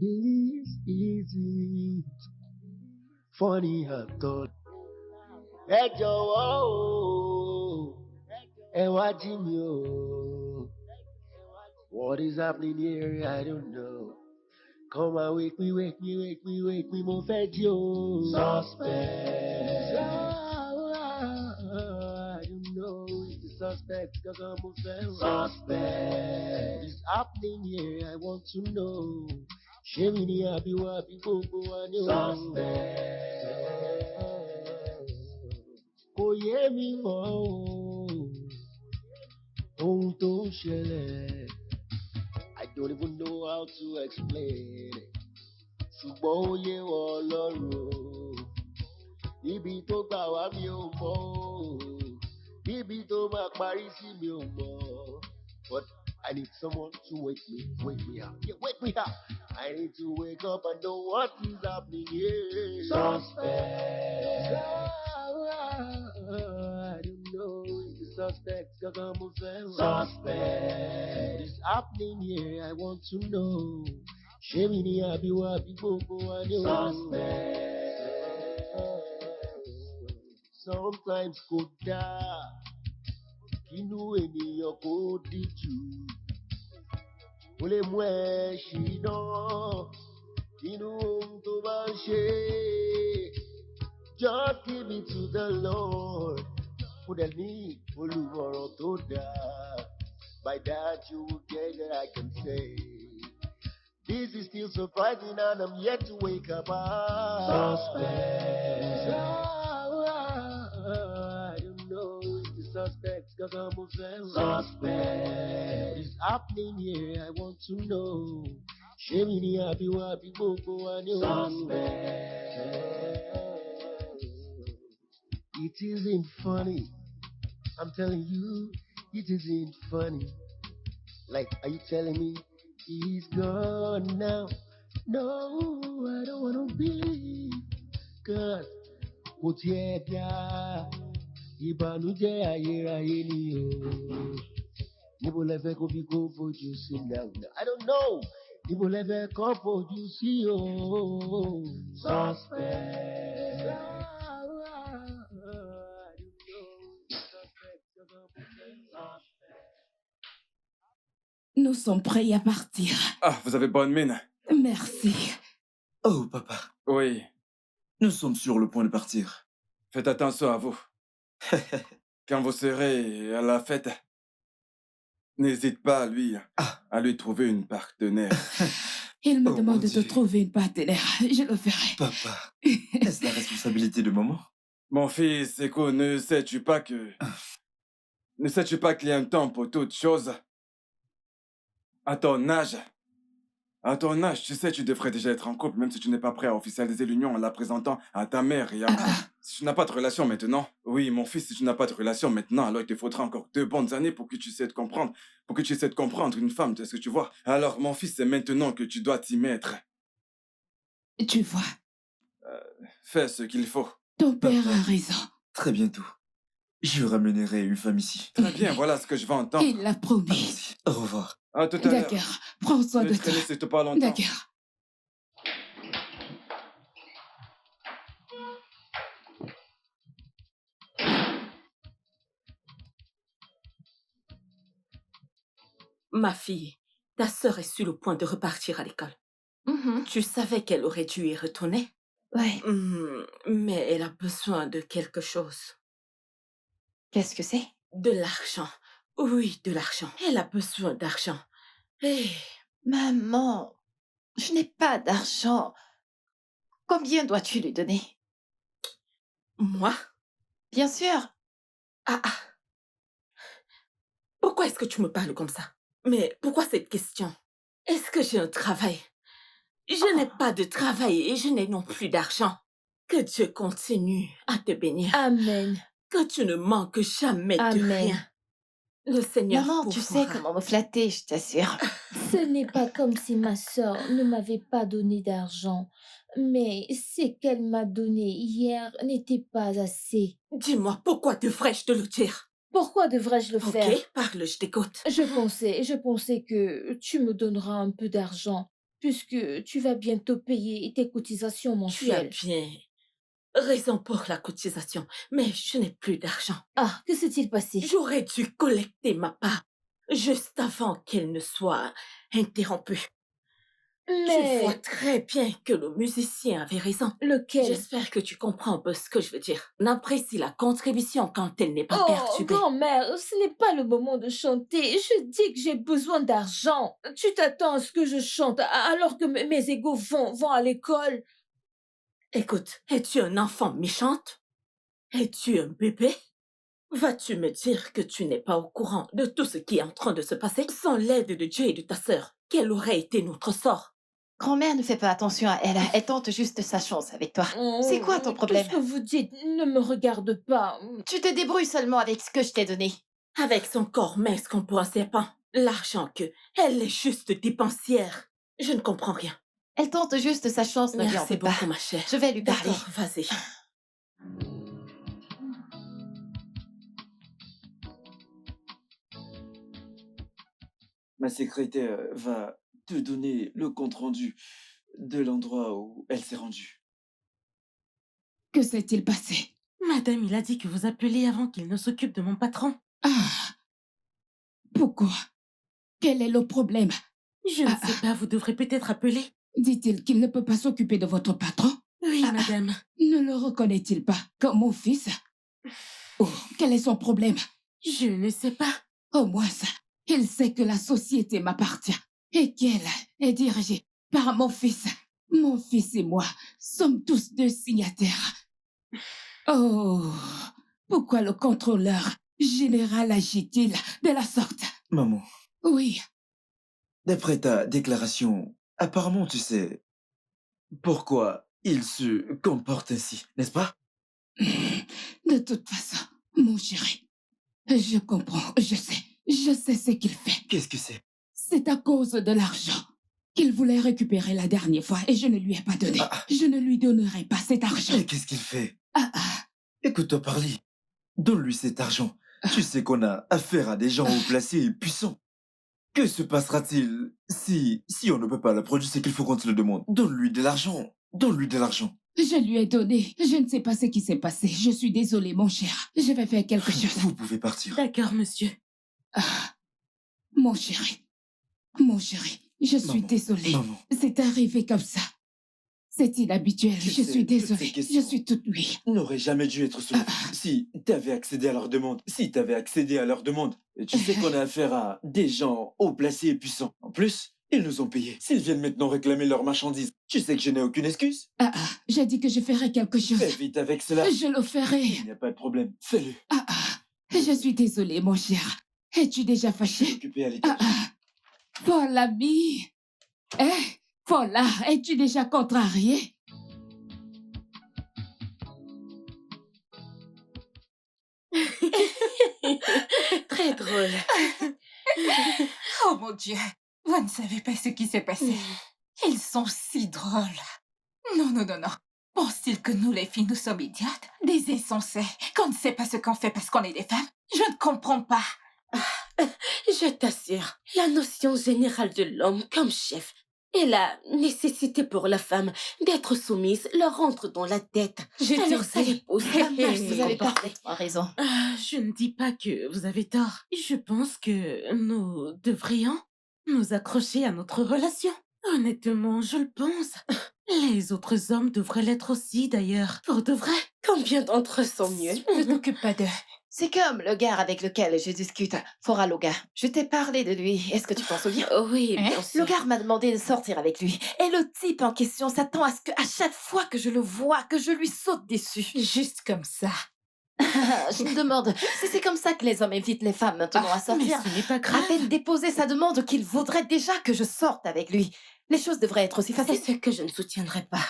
This is it. Funny I thought. Ẹ jọ̀wọ́ o, ẹ wá jí mi o. What is happening here? I don't know. Come and wake me, wake me, wake me, wake me, mo fẹ́ jí o. Suspect. I don't know. It's the suspect, gangan mo fẹ́ o. Suspect. What is happening here? I want to know. Ṣé mi ni àbí wá àbí gbogbo wa ni o? Suspect. Kò yé mi mọ́ o. Ohun tó ń ṣẹlẹ̀. I don't even know how to explain it. Ṣùgbọ́n ó yé wọ Ọlọ́run o. Níbi tó gbà wá mi ò mọ̀ o. Níbi tó máa parí sí mi ò mọ̀. But I need someone to wake me up. Yeah, wake me up. I need to wake up and know what is happening here. Suspect. I don't know. It's the suspect. Gangan mo fẹ́ o. Suspect. What is happening here? I want to know. Ṣé mi ni àbí wá àbí gbogbo wa ni o? Suspect. Sometimes kò dáa. Inú ènìyàn kò díjú. Ó lè mú ẹ ṣìnà. Inú ohun tó bá ń ṣe. Just give it to the Lord. Ó dẹ̀ ní olùmọ̀ràn tó dáa. By that you will get that I can say. This is still surprising and I'm yet to wake up. Suspect. I don't know. It's the suspect. Gangan mo fẹ́ o. Suspect. What is happening here? I want to know. Ṣé mi ni àbí wá àbí gbogbo wa ni o? Suspect. It isn't funny. I'm telling you, it isn't funny. Like, are you telling me he's gone now? No, I don't want to believe. Cause kò tiẹ̀ dá ìbànújẹ́ ayérayé ni o. Níbo lẹ fẹ́ kó fi kó fojú sí now? I don't know. Níbo lẹ fẹ́ kó fojú sí o? Suspect. Nous sommes prêts à partir. Ah, vous avez bonne mine. Merci. Oh, papa, Oui, nous sommes sur le point de partir. faites attention à vous. Quand vous serez à la fête, n'hésite pas à lui trouver une partenaire. Il me Oh, demande mon de Dieu. trouver une partenaire. Je le ferai. Papa, est-ce la responsabilité de maman? Mon fils, écoute, ne sais-tu pas qu'il y a un temps pour toute chose? À ton âge, tu sais, tu devrais déjà être en couple, même si tu n'es pas prêt à officialiser l'union en la présentant à ta mère et à moi. Si tu n'as pas de relation maintenant, oui, mon fils, si tu n'as pas de relation maintenant, alors il te faudra encore 2 bonnes années pour que tu essaies de comprendre, une femme, est-ce que tu vois? Alors, mon fils, c'est maintenant que tu dois t'y mettre. Tu vois, Fais ce qu'il faut. ton père a raison. Très bientôt, je ramènerai une femme ici. Très bien, voilà ce que je veux entendre. Il l'a promis. Allons-y, au revoir. À tout à l'heure. D'accord. Prends soin Ne de te toi. laisse pas longtemps. D'accord. Ma fille, ta sœur est sur le point de repartir à l'école. Tu savais qu'elle aurait dû y retourner? Ouais. Mais elle a besoin de quelque chose. Qu'est-ce que c'est? De l'argent. Oui, de l'argent. Elle a besoin d'argent. Maman, je n'ai pas d'argent. Combien dois-tu lui donner? Moi? Bien sûr. Ah. Pourquoi est-ce que tu me parles comme ça? Mais pourquoi cette question? Est-ce que j'ai un travail? Je n'ai pas de travail et je n'ai non plus d'argent. Que Dieu continue à te bénir. Amen. Que tu ne manques jamais de Amen. rien. Le Seigneur Maman, tu sais pourvoira. comment me flatter, je t'assure. Ce n'est pas comme si ma sœur ne m'avait pas donné d'argent, mais ce qu'elle m'a donné hier n'était pas assez. Dis-moi, pourquoi devrais-je te le dire? Pourquoi devrais-je le faire? Ok, parle, je t'écoute. Je pensais que tu me donneras un peu d'argent puisque tu vas bientôt payer tes cotisations Tu as mensuelles. bien raison pour la cotisation, mais je n'ai plus d'argent. Ah, que s'est-il passé? J'aurais dû collecter ma part juste avant qu'elle ne soit interrompue. Tu vois Mais très bien que le musicien avait raison. lequel? J'espère que tu comprends un peu ce que je veux dire. On apprécie la contribution quand elle n'est pas Oh, perturbée. grand-mère, ce n'est pas le moment de chanter. Je dis que j'ai besoin d'argent. Tu t'attends à ce que je chante alors que mes égaux vont à l'école. Écoute, es-tu un enfant méchante? Es-tu un bébé? Vas-tu me dire que tu n'es pas au courant de tout ce qui est en train de se passer? Sans l'aide de Dieu et de ta sœur, quel aurait été notre sort? Grand-mère ne fait pas attention à elle. Elle tente juste sa chance avec toi. C'est quoi ton problème? Tout ce que vous dites ne me regarde pas. Tu te débrouilles seulement avec ce que je t'ai donné. Avec son corps mince comme pour un serpent, l'argent que elle est juste dépensière. Je ne comprends rien. Elle tente juste sa chance, ne lui en Merci veux pas. beaucoup, ma chère. Je vais lui parler. D'accord, vas-y. Ma secrétaire va te donner le compte-rendu de l'endroit où elle s'est rendue. Que s'est-il passé? Madame, il a dit que vous appeliez avant qu'il ne s'occupe de mon patron. Ah, pourquoi? Quel est le problème? Je ne sais pas, vous devrez peut-être appeler. Dit-il qu'il ne peut pas s'occuper de votre patron? Oui, Ah, madame. Ne le reconnaît-il pas comme mon fils? Oh, quel est son problème? Je ne sais pas. Au moins ça, il sait que la société m'appartient et qu'elle est dirigée par mon fils. Mon fils et moi sommes tous deux signataires. Oh, pourquoi le contrôleur général agit-il de la sorte? Maman, Oui, d'après ta déclaration, apparemment tu sais pourquoi il se comporte ainsi, n'est-ce pas? de toute façon, mon chéri, je comprends, je sais ce qu'il fait. Qu'est-ce que c'est? C'est à cause de l'argent qu'il voulait récupérer la dernière fois et je ne lui ai pas donné. Ah. Je ne lui donnerai pas cet argent. Mais qu'est-ce qu'il fait? Ah, ah, Écoute-toi parler. Donne-lui cet argent. Tu sais qu'on a affaire à des gens haut placés et puissants. Que se passera-t-il si on ne peut pas la produire? C'est qu'il faut qu'on te le demande. Donne-lui de l'argent. Donne-lui de l'argent. je lui ai donné. Je ne sais pas ce qui s'est passé. Je suis désolée, mon cher. Je vais faire quelque chose. Vous pouvez partir. D'accord, monsieur. Ah, mon chéri, je suis Maman, désolée. Maman, C'est arrivé comme ça. C'est inhabituel. Je Je sais, suis toutes ces désolée. Je questions. suis toute oui. n'aurait jamais dû être soumis. Si t'avais accédé à leur demande, et tu sais qu'on a affaire à des gens haut placés et puissants. En plus, ils nous ont payés. S'ils viennent maintenant réclamer leurs marchandises, tu sais que je n'ai aucune excuse. Ah, ah, j'ai dit que je ferais quelque chose. Fais vite avec cela. Je le ferai. Il n'y a pas de problème. Fais-le. Ah, ah, je suis désolée, mon cher. Es-tu déjà Je fâché? suis occupé à l'étage. Ah, ah. Paul, ami. Paula, es-tu déjà contrarié? Très drôle. Oh mon Dieu, vous ne savez pas ce qui s'est passé. Ils sont si drôles. Non, non, non, non. Pense-t-il que nous, les filles, nous sommes idiotes, des insensés, qu'on ne sait pas ce qu'on fait parce qu'on est des femmes? Je ne comprends pas. Je t'assure, la notion générale de l'homme comme chef et la nécessité pour la femme d'être soumise leur rentre dans la tête. Alors ça les pousse à mal se Vous avez comporter. parfaitement raison. Je ne dis pas que vous avez tort. Je pense que nous devrions nous accrocher à notre relation. Honnêtement, je le pense. Les autres hommes devraient l'être aussi, d'ailleurs. Pour de vrai. Combien d'entre eux sont mieux? Ne t'occupe pas d'eux. C'est comme le gars avec lequel je discute, Foraloga. Je t'ai parlé de lui. Est-ce que tu t'en souviens? Oui, Hein? bien sûr. Le gars m'a demandé de sortir avec lui. Et le type en question s'attend à ce que, à chaque fois que je le vois, que je lui saute dessus. Juste comme ça. Je me demande si c'est comme ça que les hommes invitent les femmes maintenant à Mais sortir. ce n'est pas À grave. peine déposer sa demande qu'il vaudrait déjà que je sorte avec lui. Les choses devraient être aussi C'est faciles. ce que je ne soutiendrai pas.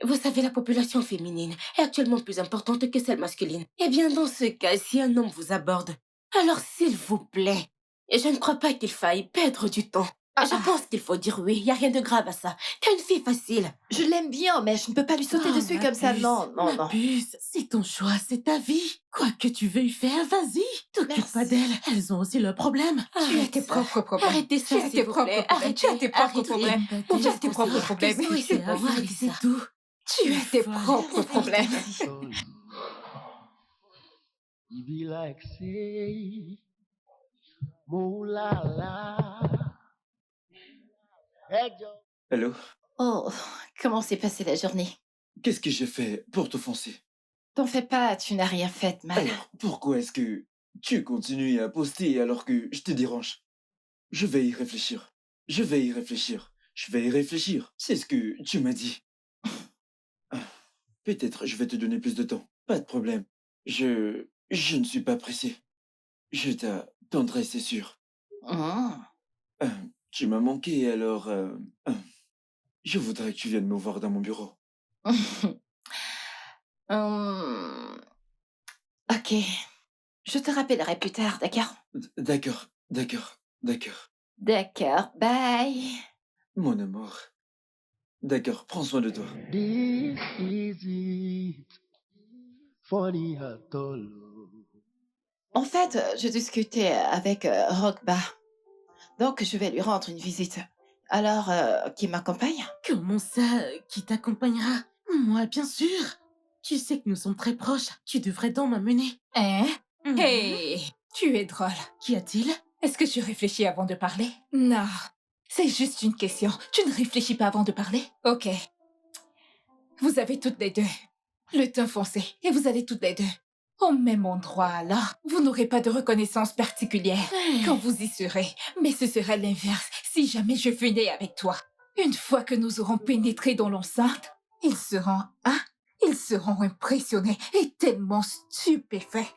Vous savez, la population féminine est actuellement plus importante que celle masculine. Eh bien, dans ce cas, si un homme vous aborde, alors s'il vous plaît, je ne crois pas qu'il faille perdre du temps Je pense qu'il faut dire oui. Y a rien de grave à ça. T'es une fille facile. Je l'aime bien, mais je ne peux pas lui sauter Oh, dessus ma comme ça. puce, Non, non, ma non. puce, c'est ton choix, c'est ta vie. Quoi que tu veuilles faire, vas-y. T'occupe pas Merci. d'elles. Elles ont aussi leurs problèmes. Tu as Arrête tes ça. propres problèmes. Arrêtez Tu ça, as s'il tes vous propres plaît. problèmes. Tu as tes propres Arrêtez. problèmes. On Tu as va tes propres problèmes. Oui, c'est à voir, Arrêtez c'est ça. tout. Tu as tes folle. propres problèmes. It be like say, mo la la. Hey, Joe. Allô? Oh, comment s'est passée la journée? Qu'est-ce que j'ai fait pour t'offenser? T'en fais pas, tu n'as rien fait de mal. Alors, pourquoi est-ce que tu continues à poster alors que je te dérange? Je vais y réfléchir. Je vais y réfléchir. Je vais y réfléchir. C'est ce que tu m'as dit. Ah, peut-être je vais te donner plus de temps. Pas de problème. Je ne suis pas pressé. Je t'attendrai, c'est sûr. Mmh. Euh, Tu m'as manqué, alors je voudrais que tu viennes me voir dans mon bureau. Hum, Ok. Je te rappellerai plus tard, d'accord? D'accord, d'accord, d'accord. D'accord, bye. Mon amour. D'accord, prends soin de toi. This is it. Funny at all. En fait, je discutais avec Rokba. Donc, je vais lui rendre une visite. Alors, qui m'accompagne? Comment ça, qui t'accompagnera? Moi, bien sûr. Tu sais que nous sommes très proches. Tu devrais donc m'amener. Hein? Mhm. Hey, tu es drôle. Qu'y a-t-il? Est-ce que tu réfléchis avant de parler? Non. C'est juste une question. Tu ne réfléchis pas avant de parler? Ok. Vous avez toutes les deux le teint foncé et vous allez toutes les deux au même endroit alors. Vous n'aurez pas de reconnaissance particulière quand vous y serez. Mais ce sera l'inverse si jamais je venais avec toi. Une fois que nous aurons pénétré dans l'enceinte, ils seront impressionnés et tellement stupéfaits.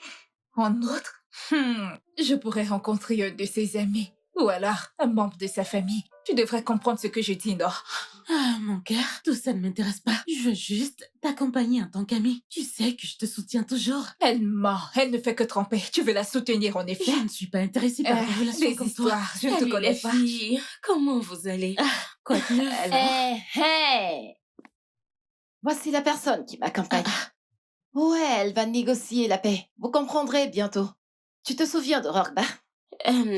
En outre, je pourrais rencontrer un de ses amis ou alors un membre de sa famille. Tu devrais comprendre ce que je dis, non? Ah, mon cœur, tout ça ne m'intéresse pas. Je veux juste t'accompagner en tant qu'amie. Tu sais que je te soutiens toujours. Elle ment, elle ne fait que tremper. Tu veux la soutenir en effet? Je ne suis pas intéressée par des relations Des comme toi. histoires, je ne te Salut, connais les pas. filles. Comment vous allez? Quoi de neuf? Hé, hé! Voici la personne qui m'accompagne. Ouais, elle va négocier la paix. Vous comprendrez bientôt. Tu te souviens de Rokba?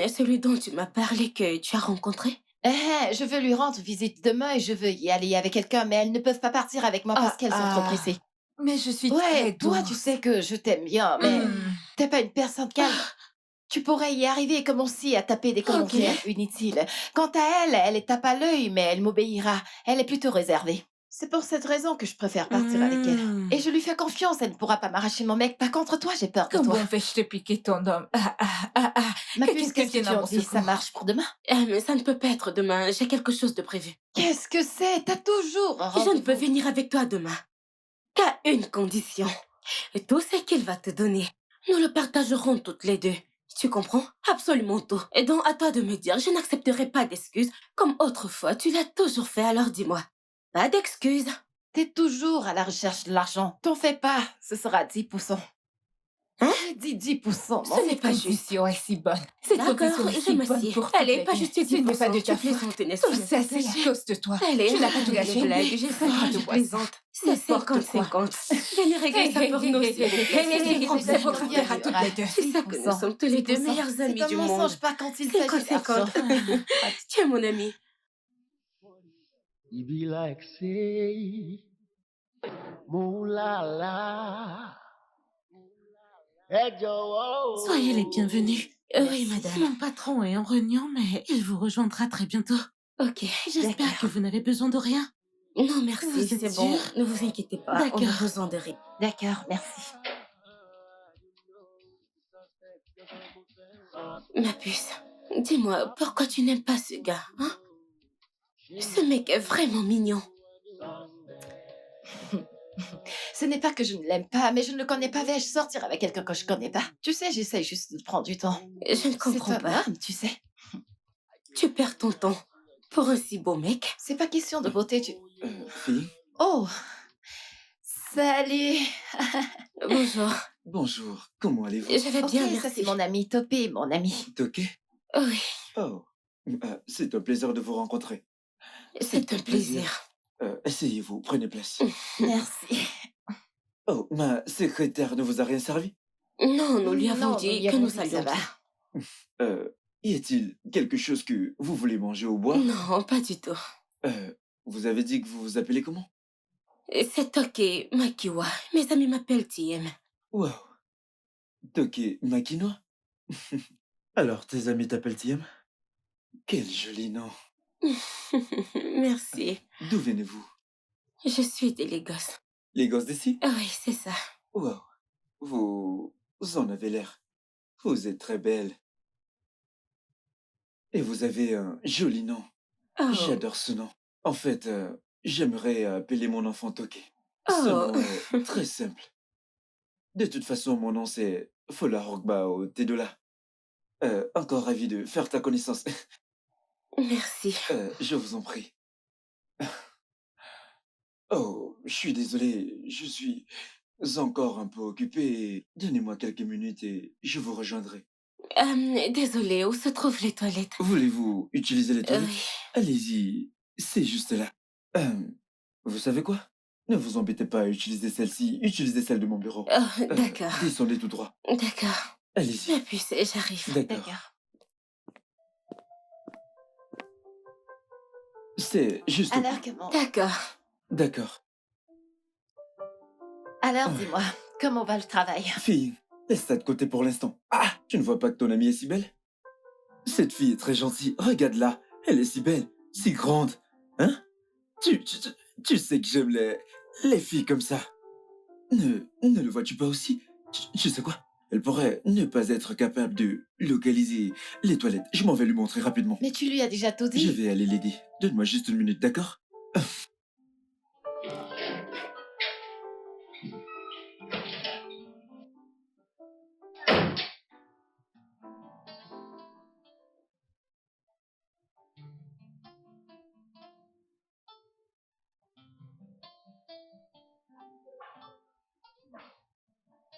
Celui dont tu m'as parlé que tu as rencontré? Je veux lui rendre visite demain et je veux y aller avec quelqu'un, mais elles ne peuvent pas partir avec moi parce qu'elles sont trop pressées. Mais je suis très Ouais, douce. toi, tu sais que je t'aime bien, mais t'es pas une personne calme. Tu pourrais y arriver et commencer à taper des commentaires inutiles. Quant à elle, elle est tape à l'œil, mais elle m'obéira. Elle est plutôt réservée. C'est pour cette raison que je préfère partir avec elle. Et je lui fais confiance, elle ne pourra pas m'arracher mon mec. Par contre, toi, j'ai peur de Comment toi. vais-je te piquer ton homme? Ma que puce, quelqu'un qu'est-ce que vienne tu à en mon dis? Ça secours. marche pour demain? Mais ça ne peut pas être demain. J'ai quelque chose de prévu. Qu'est-ce que c'est? T'as toujours un Je ne rendez-vous. peux venir avec toi demain qu'à une condition. Et tout ce qu'il va te donner, nous le partagerons toutes les deux. Tu comprends? Absolument tout. Et donc, à toi de me dire, je n'accepterai pas d'excuses. Comme autrefois, tu l'as toujours fait, alors dis-moi. Pas d'excuses. T'es toujours à la recherche de l'argent. T'en fais pas, ce sera 10%. Hein? J'ai dit 10%. Ce n'est pas juste. condition est si bonne. Cette D'accord, condition est je si bonne m'assieds. pour Elle toutes est les pas deux. juste Ce n'est pas de 10%. ta Tu faute. plaisantes, n'est-ce Tout pas? ça, c'est à cause de toi. Allez, Tu n'as pas arrête tout les gâché. blagues, j'ai N'importe 50, je quoi. plaisante. C'est N'importe quoi. 50-50. Venez régler ça pour nous, s'il vous plaît. C'est votre affaire à toutes les deux. C'est ça que nous sommes tous les deux meilleurs amis C'est du un monde. mensonge, pas quand il s'agit 50-50. d'argent. Tu es mon ami. It be like say, mo la la. Hey, Joe. Soyez les bienvenus. Oui, Merci. madame. Mon patron est en réunion, mais il vous rejoindra très bientôt. Ok, j'espère D'accord. que vous n'avez besoin de rien. Non, merci, Vous êtes c'est bon. sûre? Ne vous inquiétez pas, on a D'accord. besoin de rien. D'accord, merci. Ma puce, dis-moi, pourquoi tu n'aimes pas ce gars, hein? Ce mec est vraiment mignon. Ce n'est pas que je ne l'aime pas, mais je ne le connais pas. Vais-je sortir avec quelqu'un que je connais pas? Tu sais, j'essaye juste de prendre du temps. Je ne comprends C'est un pas. homme, tu sais. Tu perds ton temps pour un si beau mec. C'est pas question de beauté, tu... Fille, Oh! Salut! Bonjour. bonjour, comment allez-vous? Je vais Ok, bien, ça merci. c'est mon ami Topé, mon ami. T'es ok? Oui. Oh, C'est un plaisir de vous rencontrer. C'est un plaisir. Asseyez-vous, prenez place. Merci. Oh, ma secrétaire ne vous a rien servi? Non, nous lui avons Non, dit lui que avons nous dit que ça allions va. bien. Y a-t-il quelque chose que vous voulez manger ou boire? Non, pas du tout. Vous avez dit que vous vous appelez comment? C'est Toke Makiwa. Mes amis m'appellent TM. Wow, Toke Makino? Alors, tes amis t'appellent Tiem? Quel joli nom. Merci. D'où venez-vous? Je suis des Lagos. Les gosses d'ici? Oui, c'est ça. Wow, vous en avez l'air. Vous êtes très belle. Et vous avez un joli nom. Oh. J'adore ce nom. En fait, j'aimerais appeler mon enfant Toke. Ce Oh. nom est très simple. De toute façon, mon nom c'est Fola Rogba au Tedola. Encore ravi de faire ta connaissance. Merci. Je vous en prie. Oh, je suis désolé, je suis encore un peu occupé. Donnez-moi quelques minutes et je vous rejoindrai. Désolée, où se trouvent les toilettes? Voulez-vous utiliser les toilettes? Oui. Allez-y, c'est juste là. Vous savez quoi? Ne vous embêtez pas à utiliser celle-ci, utilisez celle de mon bureau. Oh, d'accord. Descendez tout droit. D'accord. Allez-y. Mais puis, j'arrive. D'accord. C'est juste... Alors, comment... D'accord. D'accord. Alors, Ouais. dis-moi, comment va le travail? Fille, laisse ça de côté pour l'instant. Ah, tu ne vois pas que ton amie est si belle? Cette fille est très gentille. Regarde-la. Elle est si belle, si grande. Hein? Tu sais que j'aime les filles comme ça. Ne le vois-tu pas aussi? Tu sais quoi? Elle pourrait ne pas être capable de localiser les toilettes. Je m'en vais lui montrer rapidement. Mais tu lui as déjà tout Je dit. vais aller l'aider. Donne-moi juste une minute, d'accord?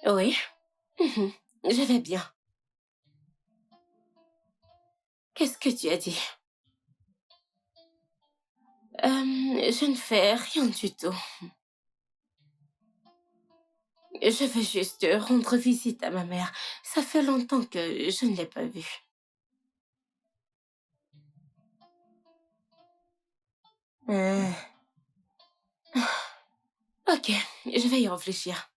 Oui. Mhm. Je vais bien. Qu'est-ce que tu as dit? Je ne fais rien du tout. Je veux juste rendre visite à ma mère. Ça fait longtemps que je ne l'ai pas vue. Ok, je vais y réfléchir.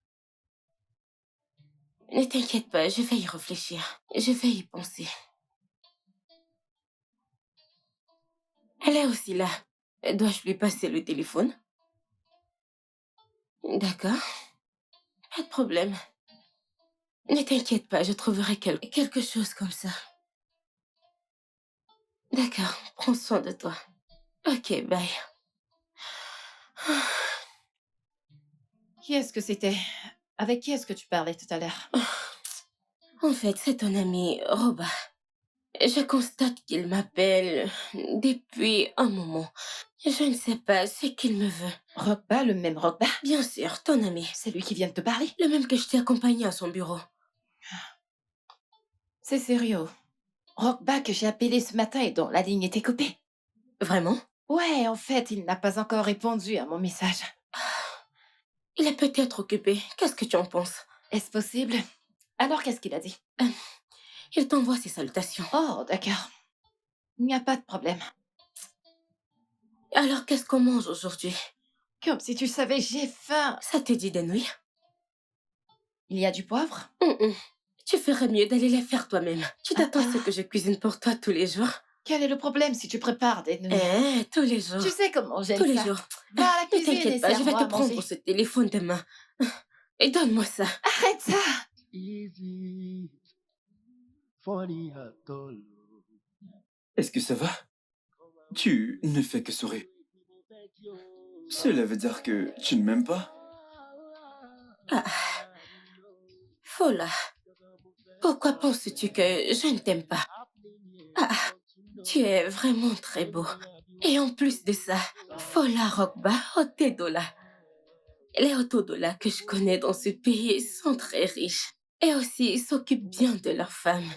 Ne t'inquiète pas, je vais y réfléchir. Je vais y penser. Elle est aussi là. Dois-je lui passer le téléphone? D'accord. Pas de problème. Ne t'inquiète pas, je trouverai quelque chose comme ça. D'accord, prends soin de toi. Ok, bye. Qui est-ce que c'était? Avec qui est-ce que tu parlais tout à l'heure? En fait, c'est ton ami Roba. Je constate qu'il m'appelle depuis un moment. Je ne sais pas ce qu'il me veut. Rockba, le même Rockba? Bien sûr, ton ami. C'est lui qui vient de te parler? Le même que je t'ai accompagné à son bureau. C'est sérieux. Rockba que j'ai appelé ce matin et dont la ligne était coupée. Vraiment? Ouais, en fait, il n'a pas encore répondu à mon message. Il est peut-être occupé. Qu'est-ce que tu en penses? Est-ce possible? Alors, qu'est-ce qu'il a dit? Il t'envoie ses salutations. Oh, d'accord. Il n'y a pas de problème. Alors, qu'est-ce qu'on mange aujourd'hui? Comme si tu savais, j'ai faim. Ça te dit des nouilles? Il y a du poivre? Tu ferais mieux d'aller les faire toi-même. Tu t'attends à ce que je cuisine pour toi tous les jours? Quel est le problème si tu prépares des nouilles? Tous les jours. Tu sais comment j'aime Tous les ça. jours. Va à la Ne cuisine et t'inquiète pas, je vais serre-moi te à prendre manger. ce téléphone demain. Et donne-moi ça. Arrête ça! Easy, funny atoll. Est-ce que ça va? Tu ne fais que sourire. Cela veut dire que tu ne m'aimes pas? Fola. Pourquoi penses-tu que je ne t'aime pas? Tu es vraiment très beau. Et en plus de ça, Fola Rokba Otedola. Les Otodola que je connais dans ce pays sont très riches. et aussi s'occupent bien de leurs femmes.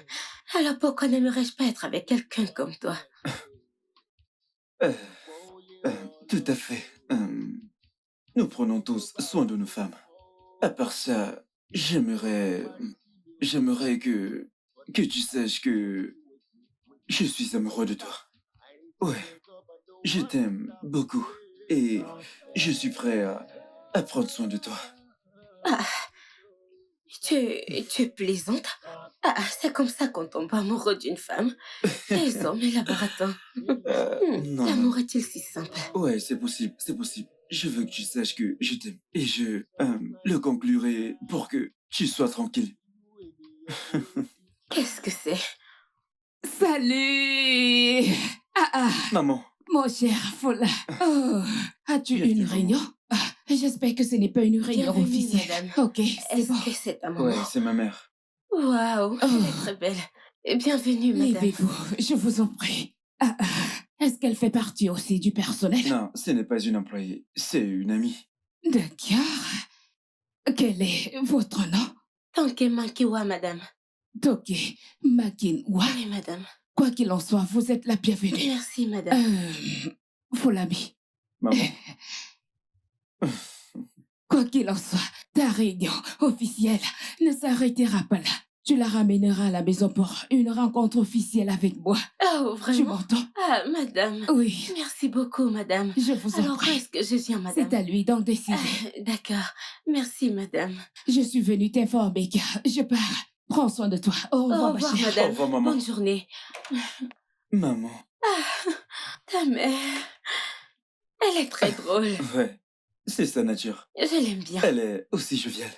Alors pourquoi n'aimerais-je pas être avec quelqu'un comme toi? Euh, Tout à fait. Nous prenons tous soin de nos femmes. À part ça, j'aimerais que tu saches que je suis amoureux de toi. Ouais, je t'aime beaucoup et je suis prêt à prendre soin de toi. Ah, tu es plaisante? Ah, c'est comme ça qu'on tombe amoureux d'une femme. Les hommes élaborateurs. Non, non. L'amour est-il si simple? Ouais, c'est possible, c'est possible. Je veux que tu saches que je t'aime et je le conclurai pour que tu sois tranquille. Qu'est-ce que c'est? Salut! Maman, Mon cher Fola. Oh, as-tu Qu'est-ce une que- réunion? J'espère que ce n'est pas une réunion Bienvenue, officielle. madame. Ok, c'est Est-ce bon. que c'est ta maman? ouais, c'est ma mère. Waouh, elle est très belle. Bienvenue, madame. Levez-vous, je vous en prie. Est-ce qu'elle fait partie aussi du personnel? Non, ce n'est pas une employée, c'est une amie. D'accord. Quel est votre nom? Tanke Mankiwa, madame. Toke Makinwa. Oui, madame. Quoi qu'il en soit, vous êtes la bienvenue. Merci, madame. Folami. Maman, Quoi qu'il en soit, ta réunion officielle ne s'arrêtera pas là. Tu la ramèneras à la maison pour une rencontre officielle avec moi. Oh, Tu vraiment? m'entends? Ah, madame. Oui, Merci beaucoup, madame. je vous en Alors, où prie. est-ce que je viens, madame? C'est à lui d'en décider. D'accord. Merci, madame. Je suis venue t'informer car je pars. Prends soin de toi. Au Au revoir, revoir, ma chère. madame. Au revoir, maman. Bonne journée. maman. Ta mère. Elle est très drôle. Ouais, c'est sa nature. Je l'aime bien. Elle est aussi joviale.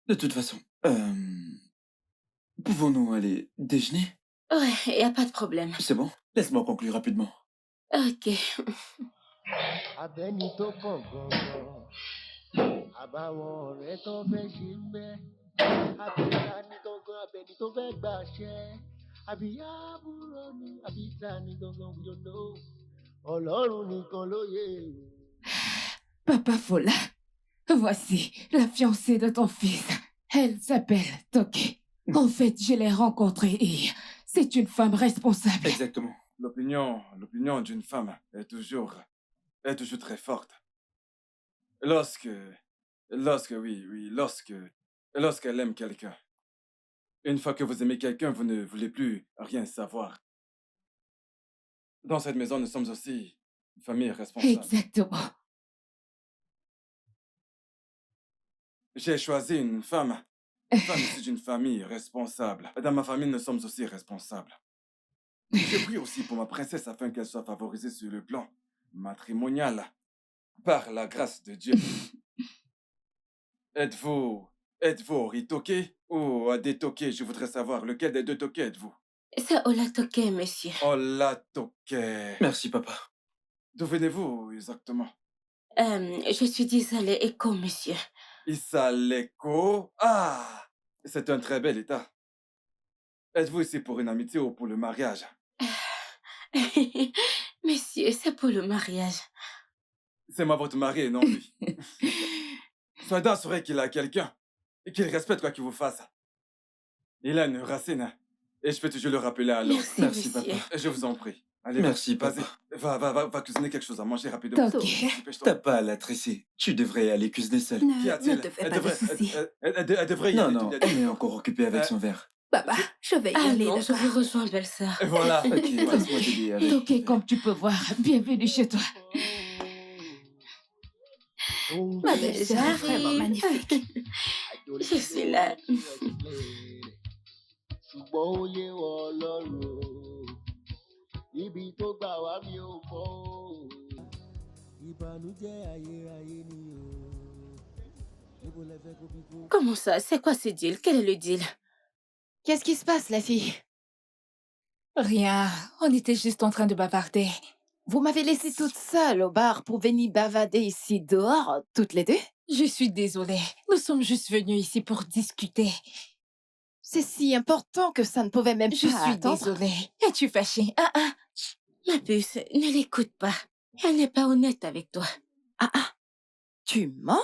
De toute façon, pouvons-nous aller déjeuner? Ouais, y a pas de problème. C'est bon? Laisse-moi conclure rapidement. Ok. abẹ́ni tó kàn gangan àbáwọn ọ̀rẹ́ tó fẹ́ ṣe ń bẹ́ àbíta ní gangan abẹ́ni tó fẹ́ gbàṣẹ àbíyá àbúrò ni àbíta ní gangan we don't know ọlọ́run nìkan ló yé o. Papa Fola, voici la fiancée de ton fils. Elle s'appelle Toke. En fait, je l'ai rencontrée et c'est une femme responsable. Exactement. L'opinion d'une femme est toujours très forte. Lorsqu'elle aime quelqu'un. Une fois que vous aimez quelqu'un, vous ne voulez plus rien savoir. Dans cette maison, nous sommes aussi une famille responsable. Exactement. J'ai choisi une femme issue d'une famille responsable. Dans ma famille, nous sommes aussi responsables. Je prie aussi pour ma princesse afin qu'elle soit favorisée sur le plan matrimonial par la grâce de Dieu. Êtes-vous Oritoke ou Adetoke? Je voudrais savoir lequel des deux Toke êtes-vous? C'est Olatoke, monsieur. Olatoke. Merci, papa. D'où venez-vous exactement? Je suis d'Isale Eko, monsieur. Isaleko. Ah, c'est un très bel état. Êtes-vous ici pour une amitié ou pour le mariage? Monsieur, c'est pour le mariage. C'est moi votre mari et non lui. Soyez assuré qu'il a quelqu'un et qu'il respecte quoi qu'il vous fasse. Il a une racine et je peux toujours le rappeler à l'ordre. Merci, Merci, monsieur. papa. Et je vous en prie. Allez, Merci, vas-y. papa. Va cuisiner quelque chose à manger rapidement. Toke. Dépêche-toi. T'as pas à la tresser. Tu devrais aller cuisiner seule. Qu'y a-t-il? Ne te fais pas de soucis. Elle devrait y Non, aller. non, elle est encore occupée avec son verre. Papa, je vais y Ah aller, non, je d'accord? vous rejoins, belle-sœur. Et voilà. Ok, laisse-moi t'aider avec. Toke, comme tu peux voir, bienvenue chez toi. Ma belle-sœur est vraiment magnifique. Je suis là. ṣùgbọ́n ó yé wọ ọlọ́run o ibi tó gbà wá mi ò mọ̀ o ìbànújẹ́ ayérayé ni o níbo lẹ fẹ́ kó bí kó. Comment ça? C'est quoi ce deal? Quel est le deal? Qu'est-ce qui se passe, la fille? Rien, on était juste en train de bavarder. Vous m'avez laissée toute seule au bar pour venir bavader ici dehors, toutes les deux? Je suis désolée, nous sommes juste venus ici pour discuter. C'est si important que ça ne pouvait même Je pas suis attendre. désolée. Es-tu fâchée? Ma puce, ne l'écoute pas. Elle n'est pas honnête avec toi. Tu mens?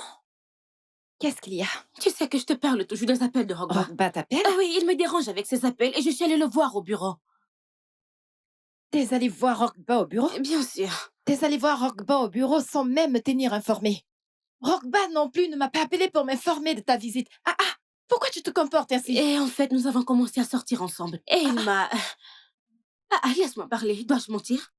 Qu'est-ce qu'il y a? Tu sais que je te parle toujours des appels de Rogba. Rogba t'appelle? Ah oui, il me dérange avec ses appels et je suis allée le voir au bureau. T'es allé voir Rogba au bureau? Bien sûr. T'es allé voir Rogba au bureau sans même me tenir informé. Rogba non plus ne m'a pas appelé pour m'informer de ta visite. Ah ah! Pourquoi tu te comportes ainsi? Et en fait, nous avons commencé à sortir ensemble. Et il m'a... laisse-moi parler. Dois-je mentir?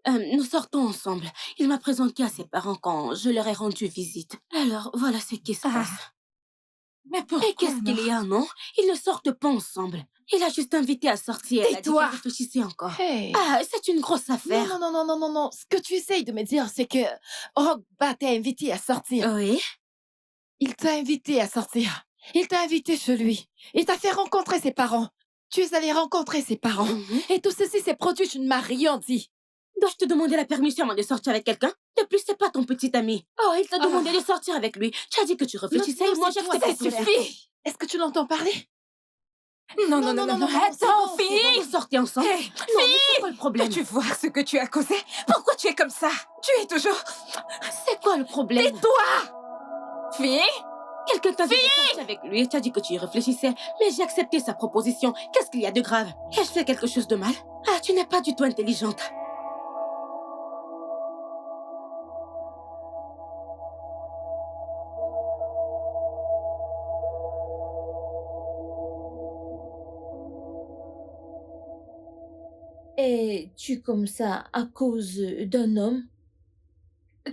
Nous sortons ensemble. Il m'a présenté à ses parents quand je leur ai rendu visite. Alors, voilà ce qui se passe. Mais pourquoi Et qu'est-ce qu'il y a, non? Ils ne sortent pas ensemble. Il a juste invité à sortir. Elle a dit Tais-toi. qu'elle réfléchissait encore. Hey. C'est une grosse affaire. Non, non, non, non, non, non. Ce que tu essayes de me dire, c'est que Rogba t'a invité à sortir. Oui. Il t'a invité à sortir. Il t'a invité chez lui. Il t'a fait rencontrer ses parents. Tu es allé rencontrer ses parents. Et tout ceci s'est produit, tu ne m'as rien dit. Dois-je te demander la permission avant de sortir avec quelqu'un? De plus, c'est pas ton petit ami. Oh, il t'a demandé de sortir avec lui. Tu as dit que tu réfléchissais et moi c'est toi, j'acceptais. ça suffit. Est-ce que tu l'entends parler? Non, non, non, non, non, c'est attends, bon, fille! Vous sortez ensemble? Hey, Non, mais c'est quoi le problème? Peux-tu voir ce que tu as causé? Pourquoi tu es comme ça? Tu es toujours... C'est quoi le problème? Tais-toi! Fille? Quelqu'un t'a dit de sortir avec lui et tu as dit que tu y réfléchissais. Mais j'ai accepté sa proposition. Qu'est-ce qu'il y a de grave? Ai-je fait quelque chose de mal? Ah, tu n'es pas du tout intelligente. Es-tu comme ça à cause d'un homme?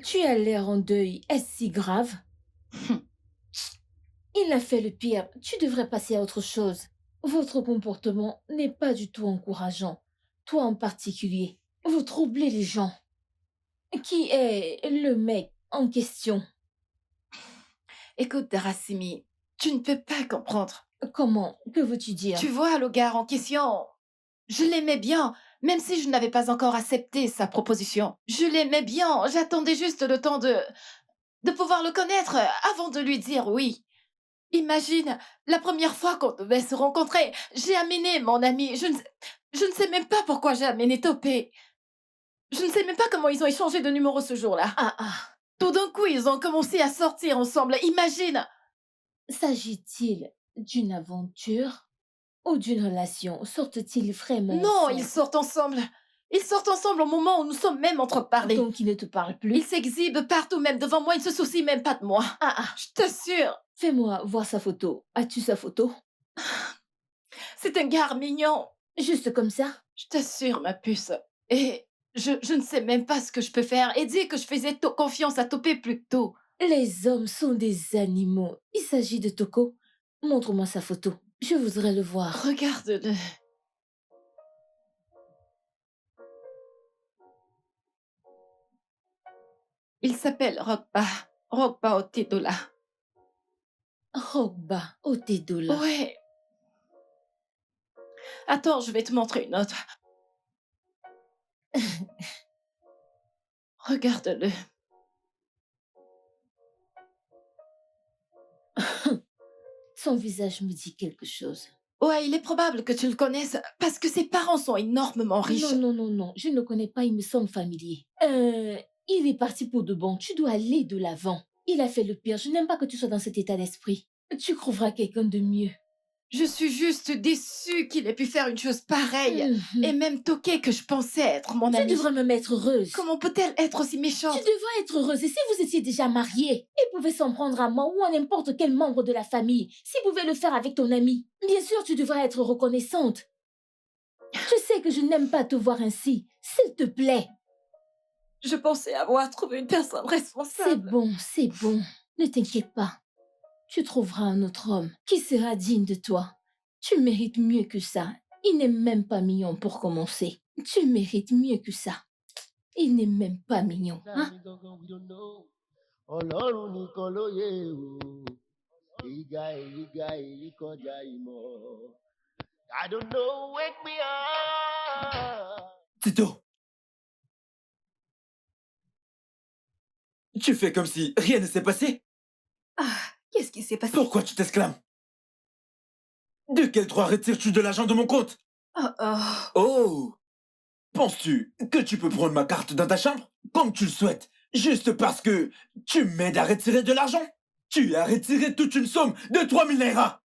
Tu as l'air en deuil. Est-ce si grave? Il a fait le pire. Tu devrais passer à autre chose. Votre comportement n'est pas du tout encourageant. Toi en particulier. Vous troublez les gens. Qui est le mec en question? Écoute, Darasimi, tu ne peux pas comprendre. Comment? Que veux-tu dire? Tu vois, le gars en question, je l'aimais bien, même si je n'avais pas encore accepté sa proposition. Je l'aimais bien, j'attendais juste le temps de pouvoir le connaître avant de lui dire oui. Imagine, la première fois qu'on devait se rencontrer, j'ai amené mon ami. Je ne sais même pas pourquoi j'ai amené Topé. Je ne sais même pas comment ils ont échangé de numéro ce jour-là. Tout d'un coup, ils ont commencé à sortir ensemble. Imagine. S'agit-il d'une aventure ou d'une relation? Sortent-ils vraiment Non, ensemble? ils sortent ensemble. Ils sortent ensemble au moment où nous sommes même entre parler. Donc ils ne te parlent plus? Ils s'exhibent partout, même devant moi. Ils ne se soucient même pas de moi. Je t'assure. Fais-moi voir sa photo. As-tu sa photo? C'est un gars mignon. Juste comme ça? Je t'assure, ma puce. Et je ne sais même pas ce que je peux faire. Et dis que je faisais confiance à Topé plus tôt. Les hommes sont des animaux. Il s'agit de Toko. Montre-moi sa photo. Je voudrais le voir. Regarde-le. Il s'appelle Rogba. Rogba Otedola. Rogba Otedola. Ouais. Attends, je vais te montrer une autre. Regarde-le. Son visage me dit quelque chose. Ouais, il est probable que tu le connaisses parce que ses parents sont énormément riches. Non, non, non, non. Je ne le connais pas, il me semble familier. Il est parti pour de bon. Tu dois aller de l'avant. Il a fait le pire. Je n'aime pas que tu sois dans cet état d'esprit. Tu trouveras quelqu'un de mieux. Je suis juste déçue qu'il ait pu faire une chose pareille. Et même Toké, que je pensais être mon ami. Tu devrais me mettre heureuse. Comment peut-elle être aussi méchante? Tu devrais être heureuse. Et si vous étiez déjà mariés, il pouvait s'en prendre à moi ou à n'importe quel membre de la famille. S'il pouvait le faire avec ton ami, bien sûr, tu devrais être reconnaissante. Je sais que je n'aime pas te voir ainsi. S'il te plaît. Je pensais avoir trouvé une personne responsable. C'est bon, c'est bon. Ne t'inquiète pas. Tu trouveras un autre homme qui sera digne de toi. Tu mérites mieux que ça. Il n'est même pas mignon pour commencer. Tu mérites mieux que ça. Il n'est même pas mignon. Hein? Ọlọ́run nìkan ló yé o, èyí ga èyí kọjá ìmọ̀. I don't know, wake me up. Tito! Tu fais comme si rien ne s'est passé? Qu'est-ce qui s'est passé? Pourquoi tu t'exclames? De quel droit retires-tu de l'argent de mon compte? Oh! Penses-tu que tu peux prendre ma carte dans ta chambre? Comme tu le souhaites, juste parce que tu m'aides à retirer de l'argent? Tu as retiré toute une somme de 3000 naira.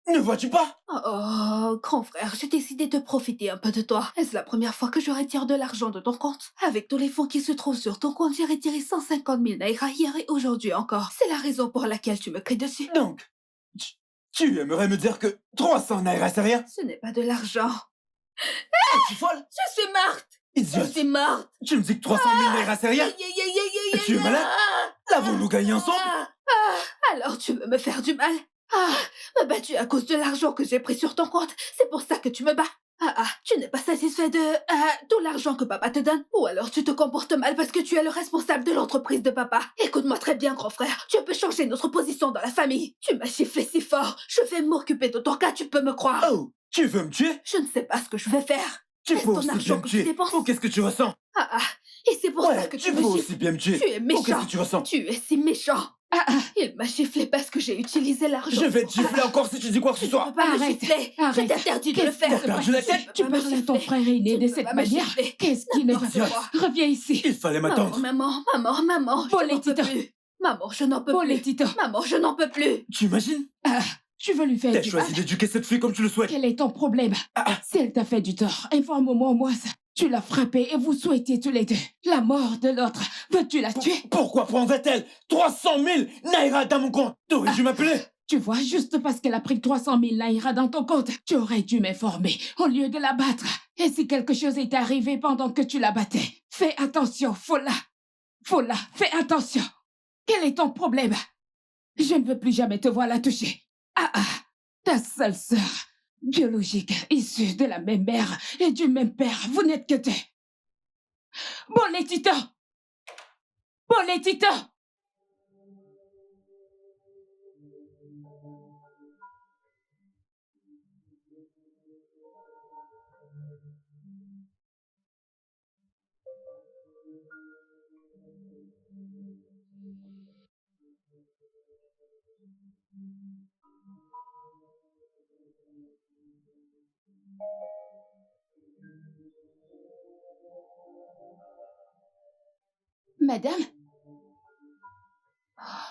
Ne vois-tu pas? Oh, grand frère, j'ai décidé de profiter un peu de toi. Est-ce la première fois que je retire de l'argent de ton compte? Avec tous les fonds qui se trouvent sur ton compte, j'ai retiré 150 000 naira hier et aujourd'hui encore. C'est la raison pour laquelle tu me cries dessus. Donc, tu aimerais me dire que 300 naira, c'est rien? Ce n'est pas de l'argent. Es-tu folle? Je suis morte. Je Idiote. suis morte. Tu me dis que 300 000 naira, c'est rien? Tu es malade? L'avons-nous gagné ensemble? Alors tu veux me faire du mal? Me bats-tu à cause de l'argent que j'ai pris sur ton compte? C'est pour ça que tu me bats? Tu n'es pas satisfait de tout l'argent que papa te donne? Ou alors tu te comportes mal parce que tu es le responsable de l'entreprise de papa? Écoute-moi très bien, grand frère. Tu peux changer notre position dans la famille. Tu m'as chiffré si fort. Je vais m'occuper de ton cas, tu peux me croire. Oh, tu veux me tuer? Je ne sais pas ce que je vais faire. Tu Est-ce peux ton aussi argent bien me que tu tuer. dépenses? Oh, qu'est-ce que tu ressens? Et c'est pour ça que tu tu me peux chiffres. aussi bien me tuer. Tu es Oh, méchant. qu'est-ce que tu ressens? Tu es si méchant. Il m'a giflé parce que j'ai utilisé l'argent. Je vais te gifler encore si tu dis quoi que ce Tu ne soit. peux pas me Arrête, gifler. Je arrête. t'interdis de le Qu'est-ce faire. qui T'as perdu la tête? Tu parles à ton frère aîné de cette manière? Qu'est-ce qui ne va N'importe pas? quoi. Reviens ici. Il fallait m'attendre. Maman, je n'en peux Boletito. plus. Maman, je n'en peux plus. Boletito. Maman, je n'en peux plus. Tu imagines? Tu veux lui faire T'as du choisi mal? d'éduquer cette fille comme tu le souhaites. Quel est ton problème? Si elle t'a fait du tort, informe-moi au moins ça. Tu l'as frappée et vous souhaitez tous les deux la mort de l'autre. Veux-tu la tuer? Pourquoi prendrait-elle 300 000 naira dans mon compte? T'aurais dû m'appeler. Tu vois, juste parce qu'elle a pris 300 000 naira dans ton compte, tu aurais dû m'informer au lieu de la battre. Et si quelque chose est arrivé pendant que tu la battais, fais attention, Fola. Fola, fais attention. Quel est ton problème? Je ne veux plus jamais te voir la toucher. Ta seule sœur, biologique, issue de la même mère et du même père, vous n'êtes que deux. Boletito! Boletito! Madame?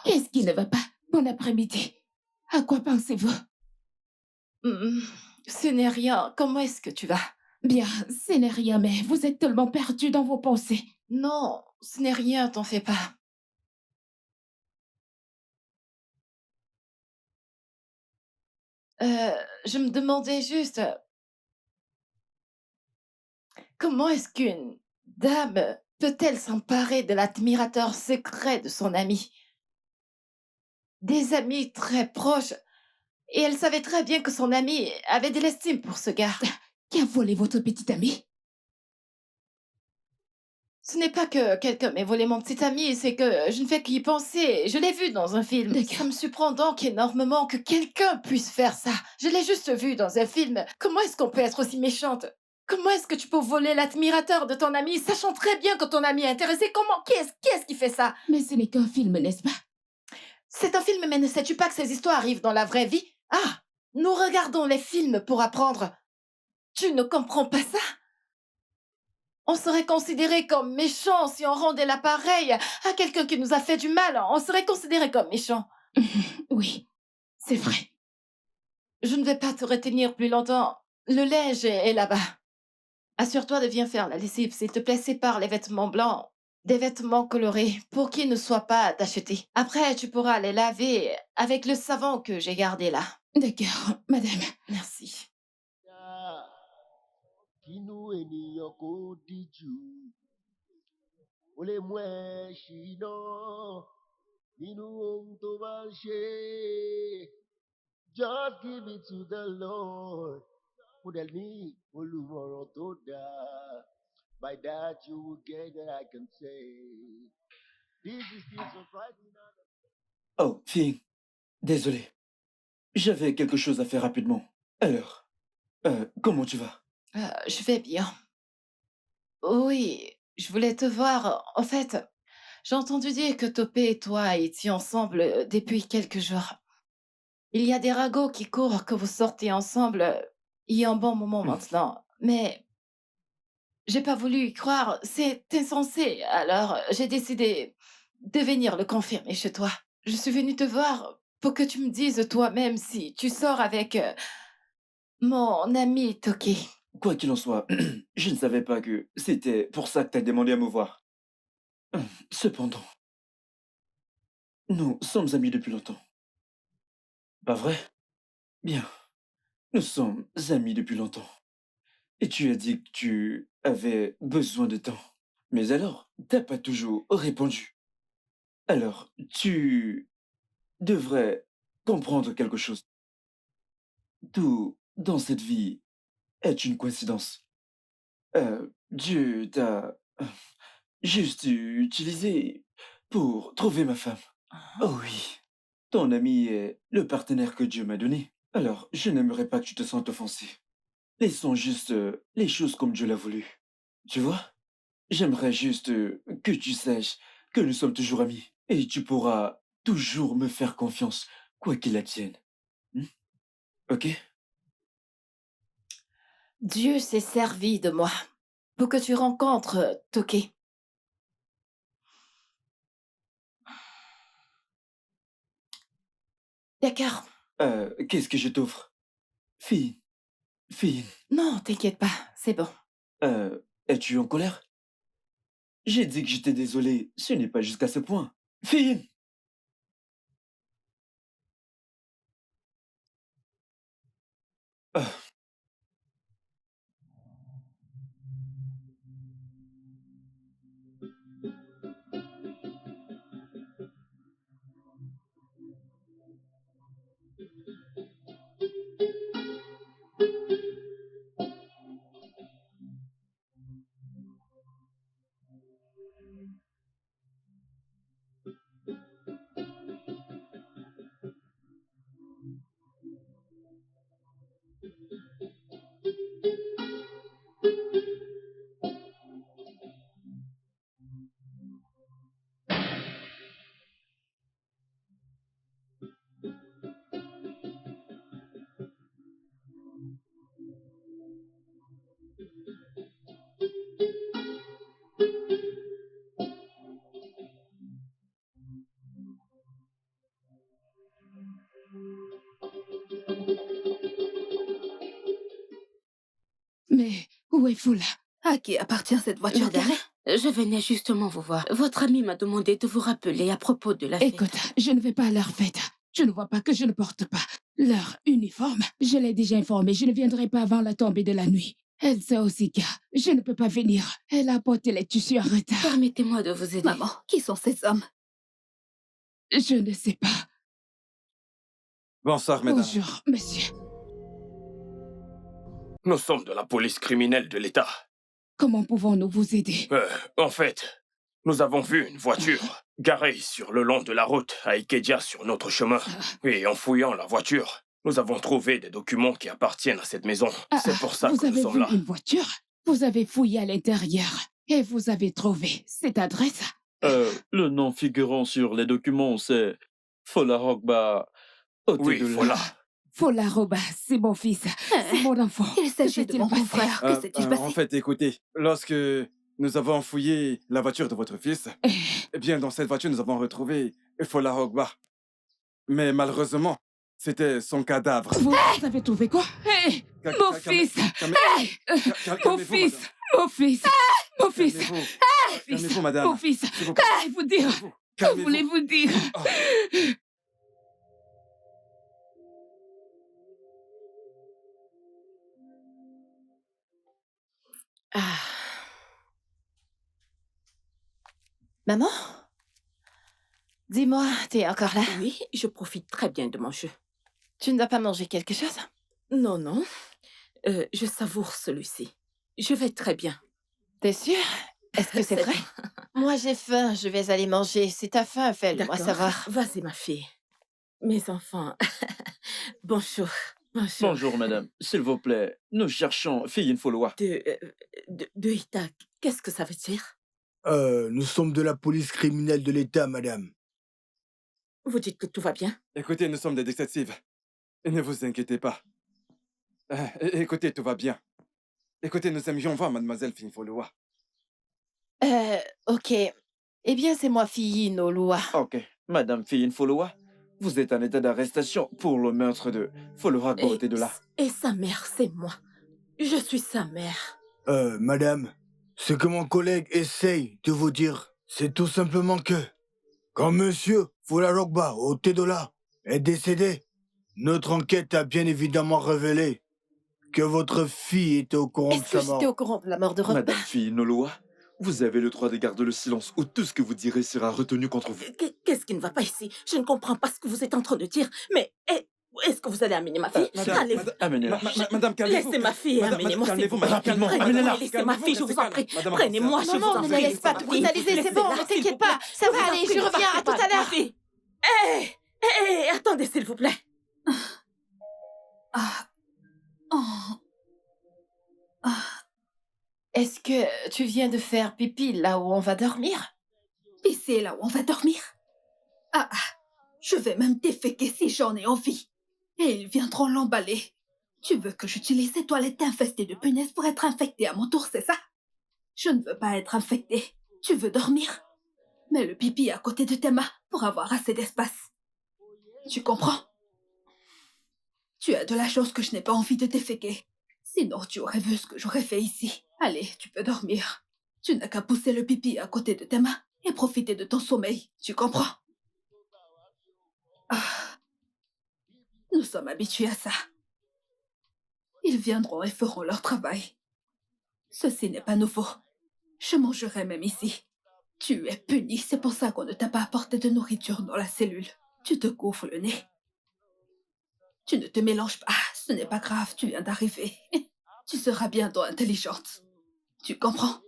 Qu'est-ce qui ne va pas? Bon après-midi. À quoi pensez-vous? Ce n'est rien. Comment est-ce que tu vas? Bien, ce n'est rien, mais vous êtes tellement perdu dans vos pensées. Non, ce n'est rien, t'en fais pas. Je me demandais juste... Comment est-ce qu'une dame peut-elle s'emparer de l'admirateur secret de son ami? Des amis très proches. Et elle savait très bien que son ami avait de l'estime pour ce gars. Qui a volé votre petite amie? Ce n'est pas que quelqu'un m'ait volé mon petit ami, c'est que je ne fais qu'y penser. Je l'ai vu dans un film. D'accord. Ça me surprend donc énormément que quelqu'un puisse faire ça. Je l'ai juste vu dans un film. Comment est-ce qu'on peut être aussi méchante? Comment est-ce que tu peux voler l'admirateur de ton ami, sachant très bien que ton ami est intéressé? Comment? Qui est-ce qui fait ça? Mais ce n'est qu'un film, n'est-ce pas? C'est un film, mais ne sais-tu pas que ces histoires arrivent dans la vraie vie? Nous regardons les films pour apprendre. Tu ne comprends pas ça? On serait considéré comme méchant si on rendait l'appareil à quelqu'un qui nous a fait du mal. On serait considéré comme méchant. Oui, c'est vrai. Je ne vais pas te retenir plus longtemps. Le linge est là-bas. Assure-toi de bien faire la lessive, s'il te plaît. Sépare les vêtements blancs des vêtements colorés pour qu'ils ne soient pas tachetés. Après, tu pourras les laver avec le savon que j'ai gardé là. D'accord, madame. Merci. Kínú ènìyàn kò díjú, ó lè mú ẹ ṣìnà nínú ohun tó bá ń ṣe. Just give it to the Lord. Mo dẹ̀ ní olùmọ̀ràn tó dáa. By that you will get that I can say. This is still surprising. Oh, fille, désolé. J'avais quelque chose à faire rapidement. Alors, comment tu vas? Je vais bien. Oui, je voulais te voir. En fait, j'ai entendu dire que Topé et toi étiez ensemble depuis quelques jours. Il y a des ragots qui courent que vous sortez ensemble il y a un bon moment maintenant. Mais j'ai pas voulu y croire. C'est insensé. Alors, j'ai décidé de venir le confirmer chez toi. je suis venue te voir pour que tu me dises toi-même si tu sors avec mon ami Toki. Quoi qu'il en soit, je ne savais pas que c'était pour ça que t'as demandé à me voir. Cependant, nous sommes amis depuis longtemps. Pas vrai? Bien, nous sommes amis depuis longtemps. Et tu as dit que tu avais besoin de temps. Mais alors, t'as pas toujours répondu. Alors, tu devrais comprendre quelque chose. Tout dans cette vie est une coïncidence. Dieu t'a juste utilisé pour trouver ma femme. Oh oui, ton ami est le partenaire que Dieu m'a donné. Alors, je n'aimerais pas que tu te sentes offensé. Laissons juste les choses comme Dieu l'a voulu. Tu vois? J'aimerais juste que tu saches que nous sommes toujours amis. Et tu pourras toujours me faire confiance, quoi qu'il advienne. Hmm? Ok? Dieu s'est servi de moi pour que tu rencontres Toki. D'accord. Qu'est-ce que je t'offre? Fille, fille, Non, t'inquiète pas, c'est bon. es-tu en colère? J'ai dit que j'étais désolé, ce n'est pas jusqu'à ce point. Fille! Ah, Mais où est Fola? À qui appartient cette voiture Madame, garée? je venais justement vous voir. Votre ami m'a demandé de vous rappeler à propos de la fête. Écoute, je ne vais pas à leur fête. Je ne vois pas que je ne porte pas leur uniforme. Je l'ai déjà informée, je ne viendrai pas avant la tombée de la nuit. Elsa aussi, je ne peux pas venir. Elle a apporté les tissus en retard. Permettez-moi de vous aider. Maman, qui sont ces hommes? Je ne sais pas. Bonsoir, mesdames. Bonjour, monsieur. Nous sommes de la police criminelle de l'État. Comment pouvons-nous vous aider? En fait, nous avons vu une voiture garée sur le long de la route à Ikedia sur notre chemin. Et en fouillant la voiture, nous avons trouvé des documents qui appartiennent à cette maison. C'est pour ça vous que nous avez sommes vu là. une voiture? Vous avez fouillé à l'intérieur et vous avez trouvé cette adresse? le nom figurant sur les documents, c'est Fola Rogba. Oui, voilà. Fola Roba, c'est mon fils, c'est mon enfant. Il s'agit Que de s'est-il mon passé? frère. Que s'est-il passé? En fait, écoutez, lorsque nous avons fouillé la voiture de votre fils, eh bien, dans cette voiture, nous avons retrouvé Fola Rogba. Mais malheureusement, c'était son cadavre. Vous avez trouvé quoi? Hey, mon fils! Mon fils! Mon fils! Mon fils! Calmez-vous, madame. Mon fils! S'il vous Que plaît. voulez-vous dire? Que Calmez-vous. voulez-vous dire? Oh. Ah. Maman? Dis-moi, t'es encore là? Oui, je profite très bien de mon jeu. Tu ne vas pas manger quelque chose? Non, non. Je savoure celui-ci. Je vais très bien. T'es sûre? Est-ce que c'est vrai? Moi, j'ai faim, je vais aller manger. Si t'as faim, fais-le-moi D'accord. savoir. Vas-y, ma fille. Mes enfants. Bonjour. Bonjour. Bonjour, madame. S'il vous plaît, nous cherchons Fille Infoloa. De Ita, qu'est-ce que ça veut dire? Nous sommes de la police criminelle de l'État, madame. Vous dites que tout va bien? Écoutez, nous sommes des détectives. Et ne vous inquiétez pas. Écoutez, tout va bien. Écoutez, nous aimions voir mademoiselle Finfoloa. Ok. Eh bien, c'est moi, Fille Noloa. Ok. Madame Fiyine Foloa, vous êtes en état d'arrestation pour le meurtre de Foloa Tedola. Et sa mère, c'est moi. Je suis sa mère. Madame, ce que mon collègue essaye de vous dire, c'est tout simplement que, quand monsieur Folarogba Tedola est décédé, notre enquête a bien évidemment révélé que votre fille était au courant de Est-ce que sa mort. j'étais au courant de la mort de Rogba? Madame Fiyine Oloa, vous avez le droit de garder le silence ou tout ce que vous direz sera retenu contre vous. Qu'est-ce qui ne va pas ici? Je ne comprends pas ce que vous êtes en train de dire. Mais est-ce que vous allez amener ma fille? Allez-vous. Amenez-la. Madame, calmez-vous. Laissez ma fille et amenez-moi, s'il vous plaît. Rapidement, Prenez-moi, laissez ma fille, je vous en prie. Prenez-moi, je vous Maman, en ne prie. la laisse pas te brutaliser, c'est bon, ne t'inquiète pas. Ça va aller, je reviens, à tout à l'heure. Attendez, s'il vous plaît. Est-ce que tu viens de faire pipi là où on va dormir? Pisser là où on va dormir? Je vais même déféquer si j'en ai envie. Et ils viendront l'emballer. Tu veux que j'utilise ces toilettes infestées de punaises pour être infectée à mon tour, c'est ça? Je ne veux pas être infectée. Tu veux dormir? Mets le pipi à côté de tes mains pour avoir assez d'espace. Tu comprends? Tu as de la chance que je n'ai pas envie de déféquer. Sinon, tu aurais vu ce que j'aurais fait ici. Allez, tu peux dormir. Tu n'as qu'à pousser le pipi à côté de tes mains et profiter de ton sommeil. Tu comprends? Nous sommes habitués à ça. Ils viendront et feront leur travail. Ceci n'est pas nouveau. Je mangerai même ici. Tu es puni, c'est pour ça qu'on ne t'a pas apporté de nourriture dans la cellule. Tu te gonfles le nez. Tu ne te mélanges pas, ce n'est pas grave, tu viens d'arriver. Tu seras bientôt intelligente. Tu comprends?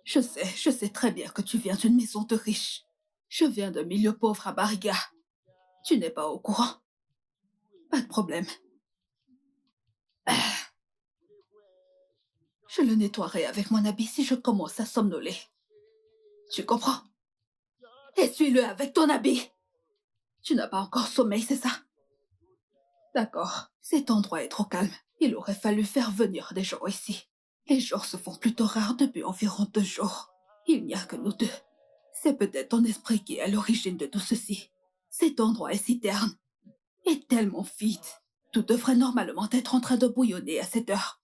Je sais très bien que tu viens d'une maison de riches. Je viens d'un milieu pauvre à Bariga. Tu n'es pas au courant? Pas de problème. Je le nettoierai avec mon habit si je commence à somnoler. Tu comprends? Essuie-le avec ton habit. Tu n'as pas encore sommeil, c'est ça? D'accord. Cet endroit est trop calme. Il aurait fallu faire venir des gens ici. Les gens se font plutôt rares depuis environ 2 jours. Il n'y a que nous deux. C'est peut-être ton esprit qui est à l'origine de tout ceci. Cet endroit est si terne. Et tellement vide. Tout devrait normalement être en train de bouillonner à cette heure.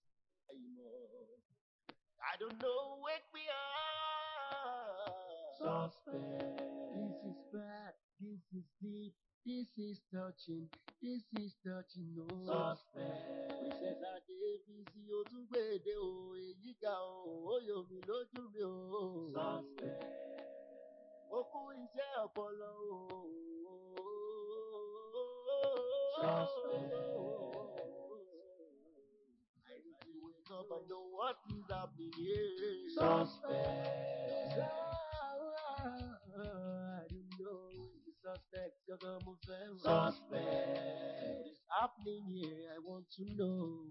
I don't know where we are. Suspect. This is bad. This is deep. This is touching. This is touching. No. Suspect. Princess Adébísí ó tún gbèdé o. Èyí ga o. Ó yọ mí lójú mi o. Suspect. Ó kú iṣẹ́ ọpọlọ o. Suspect. I need to wake up and know what is happening here. Suspect. I don't know. The suspect, gangan mo fẹ́ mọ̀. Suspect. What is happening here? I want to know.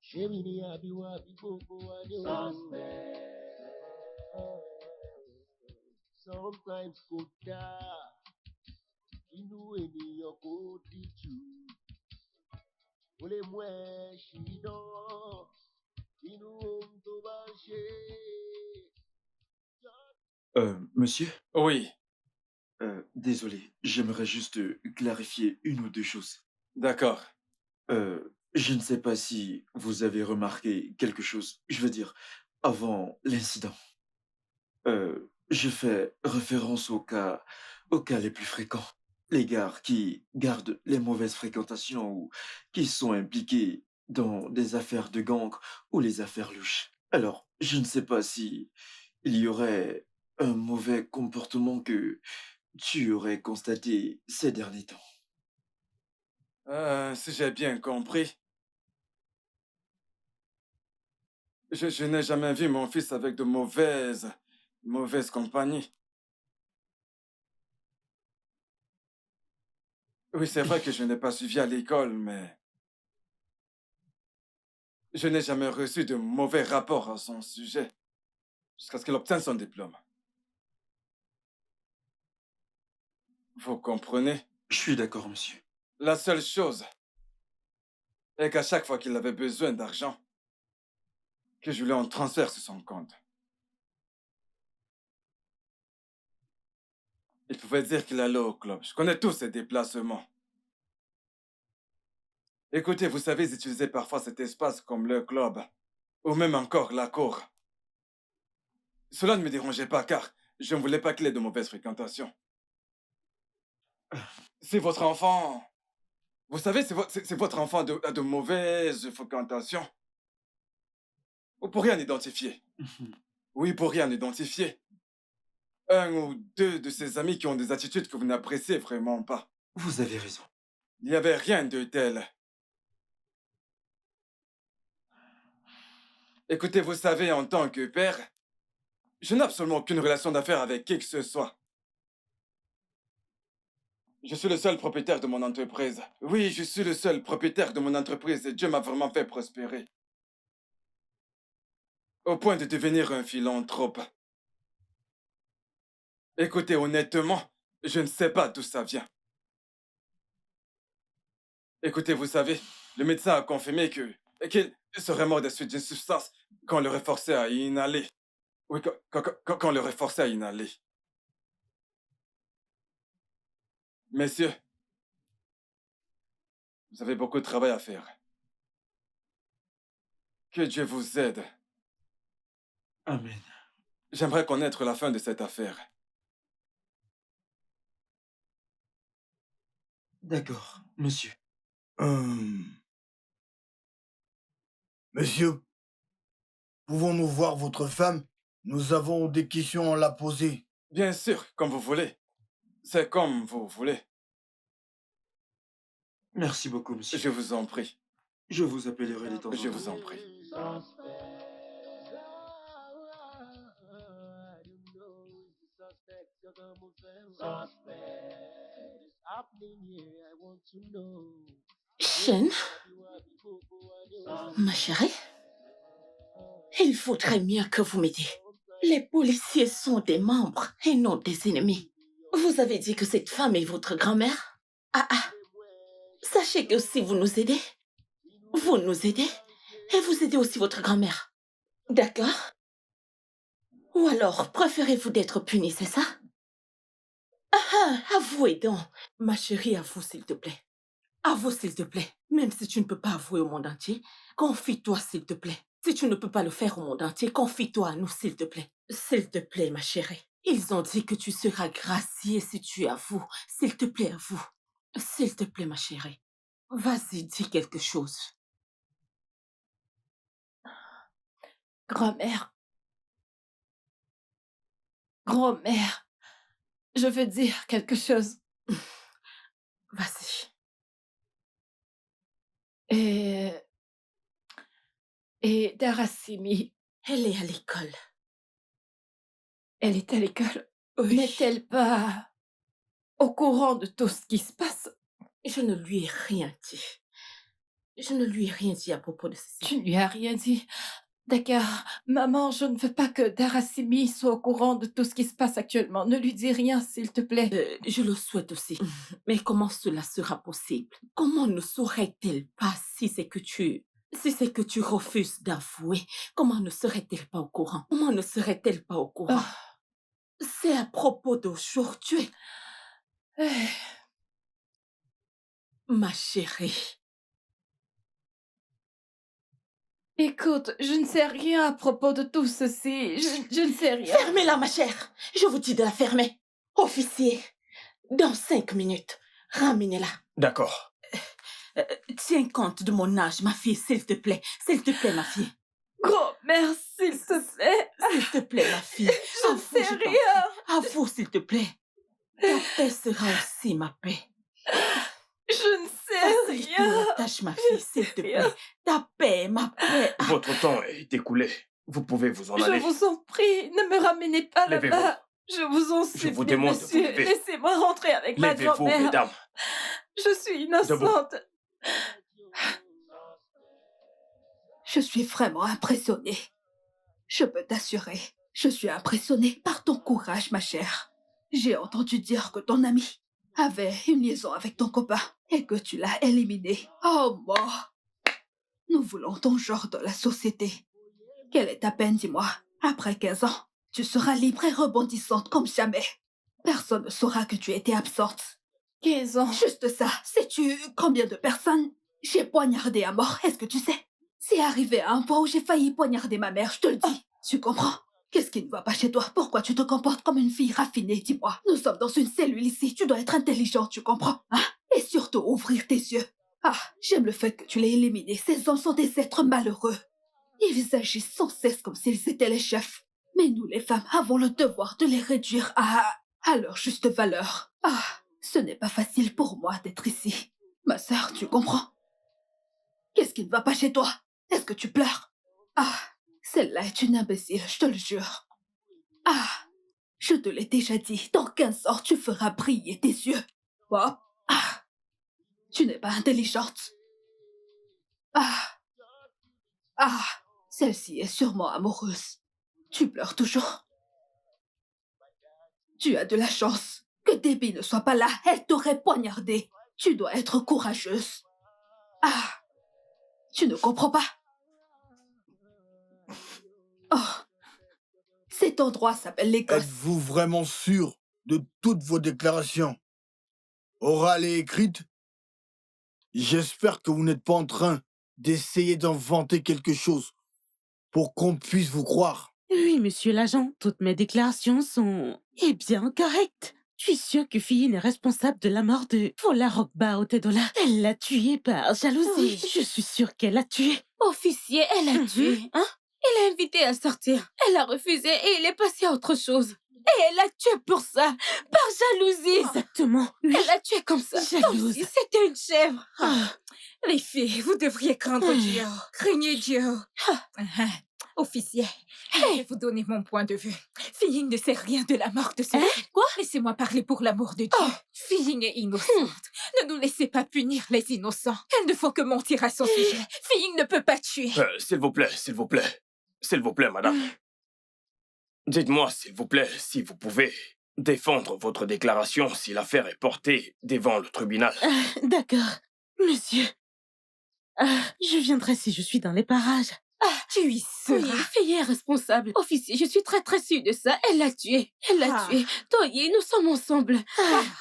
Ṣé mi ni àbí wọn àbí gbogbo wa ni o? Suspect. Sometimes kò dáa. Inú ènìyàn kò díjú. Ó lè mú ẹ ṣìnà. Inú ohun tó bá ń ṣe. Monsieur, Oui, désolé, j'aimerais juste clarifier une ou deux choses. d'accord. Je ne sais pas si vous avez remarqué quelque chose. Je veux dire, avant l'incident, je fais référence aux cas les plus fréquents. Les gars qui gardent les mauvaises fréquentations ou qui sont impliqués dans des affaires de gang ou les affaires louches. Alors, je ne sais pas si il y aurait un mauvais comportement que tu aurais constaté ces derniers temps. Si j'ai bien compris, je n'ai jamais vu mon fils avec de mauvaises compagnies. Oui, c'est vrai que je n'ai pas suivi à l'école, mais je n'ai jamais reçu de mauvais rapports à son sujet jusqu'à ce qu'il obtienne son diplôme. Vous comprenez? Je suis d'accord, monsieur. La seule chose est qu'à chaque fois qu'il avait besoin d'argent, que je lui en transfère sur son compte. Il pouvait dire qu'il allait au club. Je connais tous ses déplacements. Écoutez, vous savez, ils utilisaient parfois cet espace comme le club, ou même encore la cour. Cela ne me dérangeait pas car je ne voulais pas qu'il ait de mauvaises fréquentations. Si votre enfant... Vous savez, c'est votre enfant a de mauvaises fréquentations. Vous pourriez en identifier. Oui, vous pourriez en identifier. Un ou deux de ses amis qui ont des attitudes que vous n'appréciez vraiment pas. Vous avez raison. Il n'y avait rien de tel. Écoutez, vous savez, en tant que père, je n'ai absolument aucune relation d'affaires avec qui que ce soit. Je suis le seul propriétaire de mon entreprise. Oui, je suis le seul propriétaire de mon entreprise et Dieu m'a vraiment fait prospérer. Au point de devenir un philanthrope. Écoutez, honnêtement, je ne sais pas d'où ça vient. Écoutez, vous savez, le médecin a confirmé qu'il serait mort des suites d'une substance qu'on l'aurait forcé à inhaler. Oui, qu'on l'aurait forcé à inhaler. Messieurs, vous avez beaucoup de travail à faire. Que Dieu vous aide. Amen. J'aimerais connaître la fin de cette affaire. D'accord, monsieur. Monsieur, pouvons-nous voir votre femme? Nous avons des questions à la poser. Bien sûr, comme vous voulez. C'est comme vous voulez. Merci beaucoup, monsieur. Je vous en prie. Je vous appellerai de temps en temps. Je vous en prie. Shen, ma chérie, il faudrait mieux que vous m'aidiez. Les policiers sont des membres et non des ennemis. Vous avez dit que cette femme est votre grand-mère? Sachez que si vous nous aidez et vous aidez aussi votre grand-mère. D'accord? Ou alors, préférez-vous d'être puni, c'est ça? Avouez donc. Ma chérie, avoue s'il te plaît. Avoue s'il te plaît. Même si tu ne peux pas avouer au monde entier, confie-toi s'il te plaît. Si tu ne peux pas le faire au monde entier, confie-toi à nous s'il te plaît. S'il te plaît, ma chérie. Ils ont dit que tu seras graciée si tu avoues. S'il te plaît, avoue. S'il te plaît, ma chérie. Vas-y, dis quelque chose. Grand-mère. Grand-mère. Je veux dire quelque chose. Vas-y. Et Darasimi. Elle est à l'école. Elle est à l'école. Oui. N'est-elle pas au courant de tout ce qui se passe? Je ne lui ai rien dit. Je ne lui ai rien dit à propos de ceci. Tu ne lui as rien dit? D'accord. Maman, je ne veux pas que Darasimi soit au courant de tout ce qui se passe actuellement. Ne lui dis rien, s'il te plaît. Je le souhaite aussi. Mais comment cela sera possible? Comment ne saurait-elle pas si c'est que tu refuses d'avouer? Comment ne serait-elle pas au courant? Comment ne serait-elle pas au courant? C'est à propos d'aujourd'hui. Ma chérie. Écoute, je ne sais rien à propos de tout ceci. Je ne sais rien. Fermez-la, ma chère. Je vous dis de la fermer. Officier, dans 5 minutes, ramenez-la. D'accord. Tiens compte de mon âge, ma fille, s'il te plaît. S'il te plaît, ma fille. Grand-mère, s'il te plaît. S'il te plaît, ma fille. Je ne sais rien. Avoue, s'il te plaît. Ta paix sera aussi ma paix. Je ne sais rien. Tâche, ma fille, s'il te plaît. Ta paix, ma paix. Votre temps est écoulé. Vous pouvez vous en aller. Je vous en prie, ne me ramenez pas Levez-vous. là-bas. Je vous en supplie, Je vous demande de vous monsieur. lever. Laissez-moi rentrer avec ma Levez-vous, grand-mère. mesdames. Je suis innocente. Je suis vraiment impressionnée. Je peux t'assurer, je suis impressionnée par ton courage, ma chère. J'ai entendu dire que ton ami avait une liaison avec ton copain et que tu l'as éliminé. Oh, mort. Nous voulons ton genre dans la société. Quelle est ta peine, dis-moi? Après 15 ans, tu seras libre et rebondissante comme jamais. personne ne saura que tu étais absente. Qu'est-ce? Juste ça. Sais-tu combien de personnes j'ai poignardé à mort? Est-ce que tu sais? C'est arrivé à un point où j'ai failli poignarder ma mère, je te le dis. Tu comprends? Qu'est-ce qui ne va pas chez toi? Pourquoi tu te comportes comme une fille raffinée, dis-moi? Nous sommes dans une cellule ici, tu dois être intelligente, tu comprends? Hein? Et surtout ouvrir tes yeux. Ah, j'aime le fait que tu l'aies éliminé. Ces hommes sont des êtres malheureux. Ils agissent sans cesse comme s'ils étaient les chefs. Mais nous, les femmes, avons le devoir de les réduire à leur juste valeur. Ah, ce n'est pas facile pour moi d'être ici. Ma sœur, tu comprends? Qu'est-ce qui ne va pas chez toi? Est-ce que tu pleures? Ah, celle-là est une imbécile, je te le jure. Ah, je te l'ai déjà dit, dans 15 ans, tu feras briller tes yeux. Hop. Ah, tu n'es pas intelligente. Ah, celle-ci est sûrement amoureuse. Tu pleures toujours. Tu as de la chance. Que Debbie ne soit pas là, elle t'aurait poignardé. Tu dois être courageuse. Ah, tu ne comprends pas? Oh, cet endroit s'appelle l'Écosse. Êtes-vous vraiment sûr de toutes vos déclarations, orales et écrites? J'espère que vous n'êtes pas en train d'essayer d'inventer quelque chose pour qu'on puisse vous croire. Oui, monsieur l'agent, toutes mes déclarations sont, bien correctes. Je suis sûre que Fiyine est responsable de la mort de Fola Rokba Otedola. Elle l'a tué par jalousie. Oui. Je suis sûre qu'elle l'a tué. Officier, elle a tué, hein? Elle l'a invité à sortir. Elle a refusé et il est passé à autre chose. Et elle l'a tué pour ça, par jalousie. Exactement. Oui. Elle l'a tué comme ça, comme Jalouse. si c'était une chèvre. Les filles, vous devriez craindre Dieu. Craignez Dieu. Officier, je vais vous donner mon point de vue. Fiying ne sait rien de la mort de ce fils. Quoi? Laissez-moi parler pour l'amour de Dieu. Fiying est innocente. Ne nous laissez pas punir les innocents. Elles ne font que mentir à son sujet. Fiying ne peut pas tuer. S'il vous plaît, s'il vous plaît. S'il vous plaît, madame. Dites-moi, s'il vous plaît, si vous pouvez défendre votre déclaration si l'affaire est portée devant le tribunal. D'accord. Monsieur. Je viendrai si je suis dans les parages. Tu y seras. Oui, Fiyine est responsable. Officier, je suis très très sûre de ça. Elle l'a tué. Elle l'a tué. Toye, nous sommes ensemble.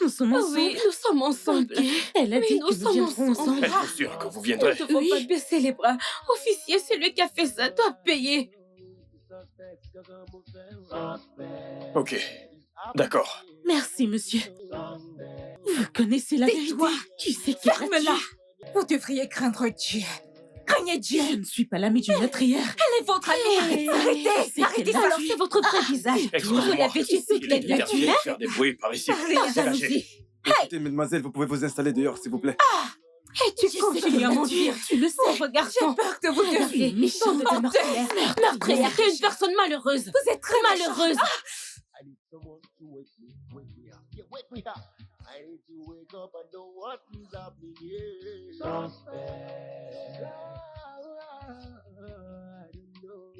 Nous sommes ensemble. Oui, nous sommes ensemble. Ok. Elle a Oui, dit nous que nous sommes viendrons ensemble. Êtes-vous sûr que vous Nous viendrez? ne devons pas baisser les bras. Officier, celui qui a fait ça doit payer. Ok, d'accord. Merci, monsieur. Vous connaissez la vérité. Tais-toi. Tu sais qui l'a tué. Ferme-la. Vous devriez craindre Dieu. Craignez Dieu. Je ne suis pas l'amie d'une meurtrière. Elle est votre amie. Arrêtez. Arrêtez ça. Alors c'est votre vrai visage. Vous Excusez-moi. l'avez tué toute Il est tête de interdit de faire des bruits par ici. Parlez Par à Dégagez. jalousie. Écoutez, mesdemoiselles, vous pouvez vous installer dehors, s'il vous plaît. Et tu Tu sais continues à comment mentir. mentir. Tu le sais, regarde. J'ai peur que vous Tu es deveniez méchante de menteuse. meurtrière. Meurtrière, tu es une personne malheureuse. Vous êtes très Malheureuse. I need someone to wake me up. Yeah, wake me up. I need to wake up and know what is happening here. Suspect. I don't know.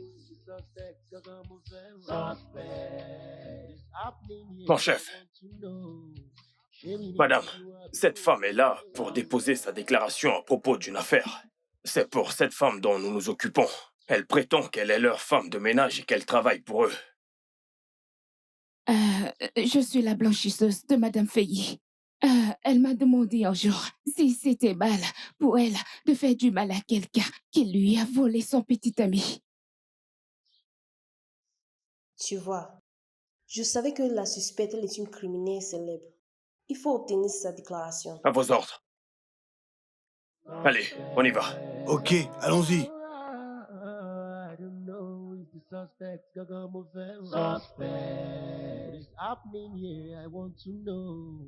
Suspect, 'cause I'm a fan. Suspect. It's happening here. Mon chef. I want to know. Shame in Madame, you are cette femme est là pour déposer sa déclaration à propos d'une affaire. C'est pour cette femme dont nous nous occupons. Elle prétend qu'elle est leur femme de ménage et qu'elle travaille pour eux. Je suis la blanchisseuse de Madame Feilly. Elle m'a demandé un jour si c'était mal pour elle de faire du mal à quelqu'un qui lui a volé son petit ami. Tu vois, je savais que la suspecte est une criminelle célèbre. Il faut obtenir sa déclaration. À vos ordres. Allez, on y va. Ok, allons-y. I don't know if the suspect got a fan. Suspect. It's happening here. I want to know.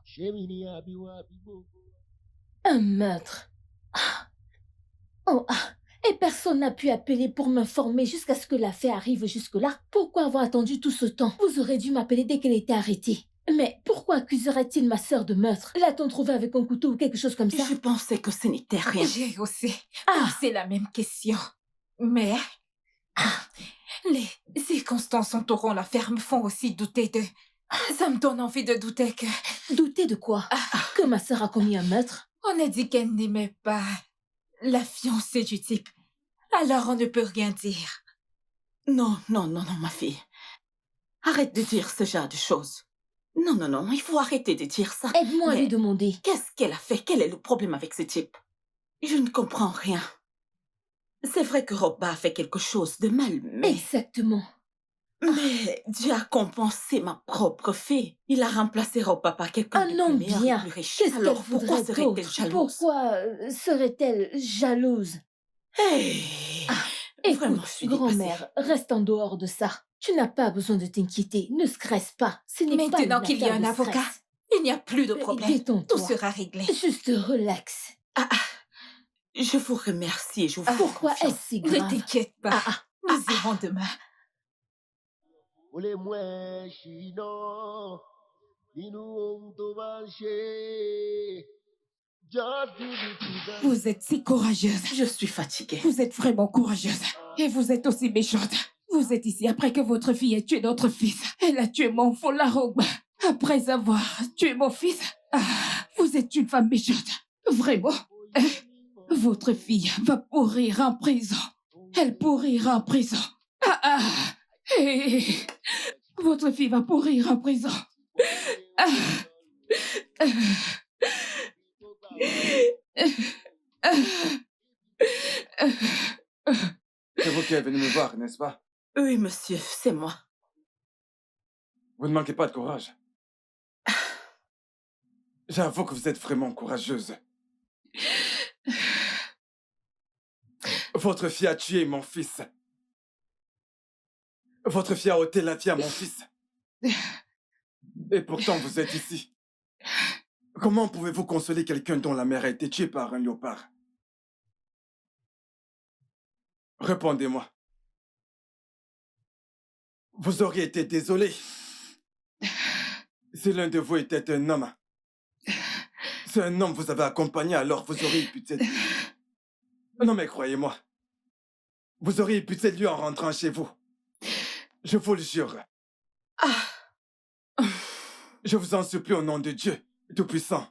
Shame in you are people. Un meurtre. Ah. Oh, ah. Et personne n'a pu appeler pour m'informer jusqu'à ce que l'affaire arrive jusque-là. Pourquoi avoir attendu tout ce temps? Vous aurez dû m'appeler dès qu'elle était arrêtée. Mais pourquoi accuserait-il ma sœur de meurtre? L'a-t-on trouvée avec un couteau ou quelque chose comme ça? Je pensais que ce n'était rien. J'ai aussi Ah. posé la même question. Mais les circonstances entourant l'affaire me font aussi douter de... Ça me donne envie de douter que... Douter de quoi? Que ma sœur a commis un meurtre? On a dit qu'elle n'aimait pas la fiancée du type. Alors on ne peut rien dire. Non, ma fille. Arrête de dire ce genre de choses. Non, non, non, il faut arrêter de dire ça. Aide-moi à lui demander. Qu'est-ce qu'elle a fait? Quel est le problème avec ce type? Je ne comprends rien. C'est vrai que Robba a fait quelque chose de mal, mais... Exactement. Mais Dieu a compensé ma propre fille. Il a remplacé Robba par quelqu'un Un de plus homme meilleur bien. et plus riche. Qu'est-ce qu'elle Alors pourquoi voudrait serait-elle d'autre? jalouse? Pourquoi serait-elle jalouse? Hey, vraiment, Écoute, je suis dépassée. grand-mère, reste en dehors de ça. Tu n'as pas besoin de t'inquiéter. Ne stresse pas. Ce n'est pas une Maintenant qu'il y a affaire un de avocat, stress. il n'y a plus de problème. Détends-toi. Tout sera réglé. Juste relax. Je vous remercie et je vous fais Pourquoi confiance. est-ce si Ne grave? t'inquiète pas. Nous irons demain. Olè mwen ṣìnà nínú ohun tó bá ń ṣe. Just do the things Vous êtes si courageuse. Je suis fatiguée. Vous êtes vraiment courageuse. Et vous êtes aussi méchante. Vous êtes ici après que votre fille ait tué notre fils. Elle a tué mon Folarog. Après avoir tué mon fils. Ah, vous êtes une femme méchante. Vraiment. Votre fille va pourrir en prison. Elle pourrira en prison. Ah, ah. Et votre fille va pourrir en prison. Ah. C'est vous qui êtes venu me voir, n'est-ce pas? Oui, monsieur, c'est moi. Vous ne manquez pas de courage. J'avoue que vous êtes vraiment courageuse. Votre fille a tué mon fils. Votre fille a ôté la vie à mon fils. Et pourtant, vous êtes ici. Comment pouvez-vous consoler quelqu'un dont la mère a été tuée par un léopard? Répondez-moi. Vous auriez été désolé si l'un de vous était un homme. Si un homme vous avait accompagné, alors vous auriez pu être... Non mais croyez-moi, vous auriez pu être lui en rentrant chez vous. Je vous le jure. Je vous en supplie au nom de Dieu Tout-Puissant.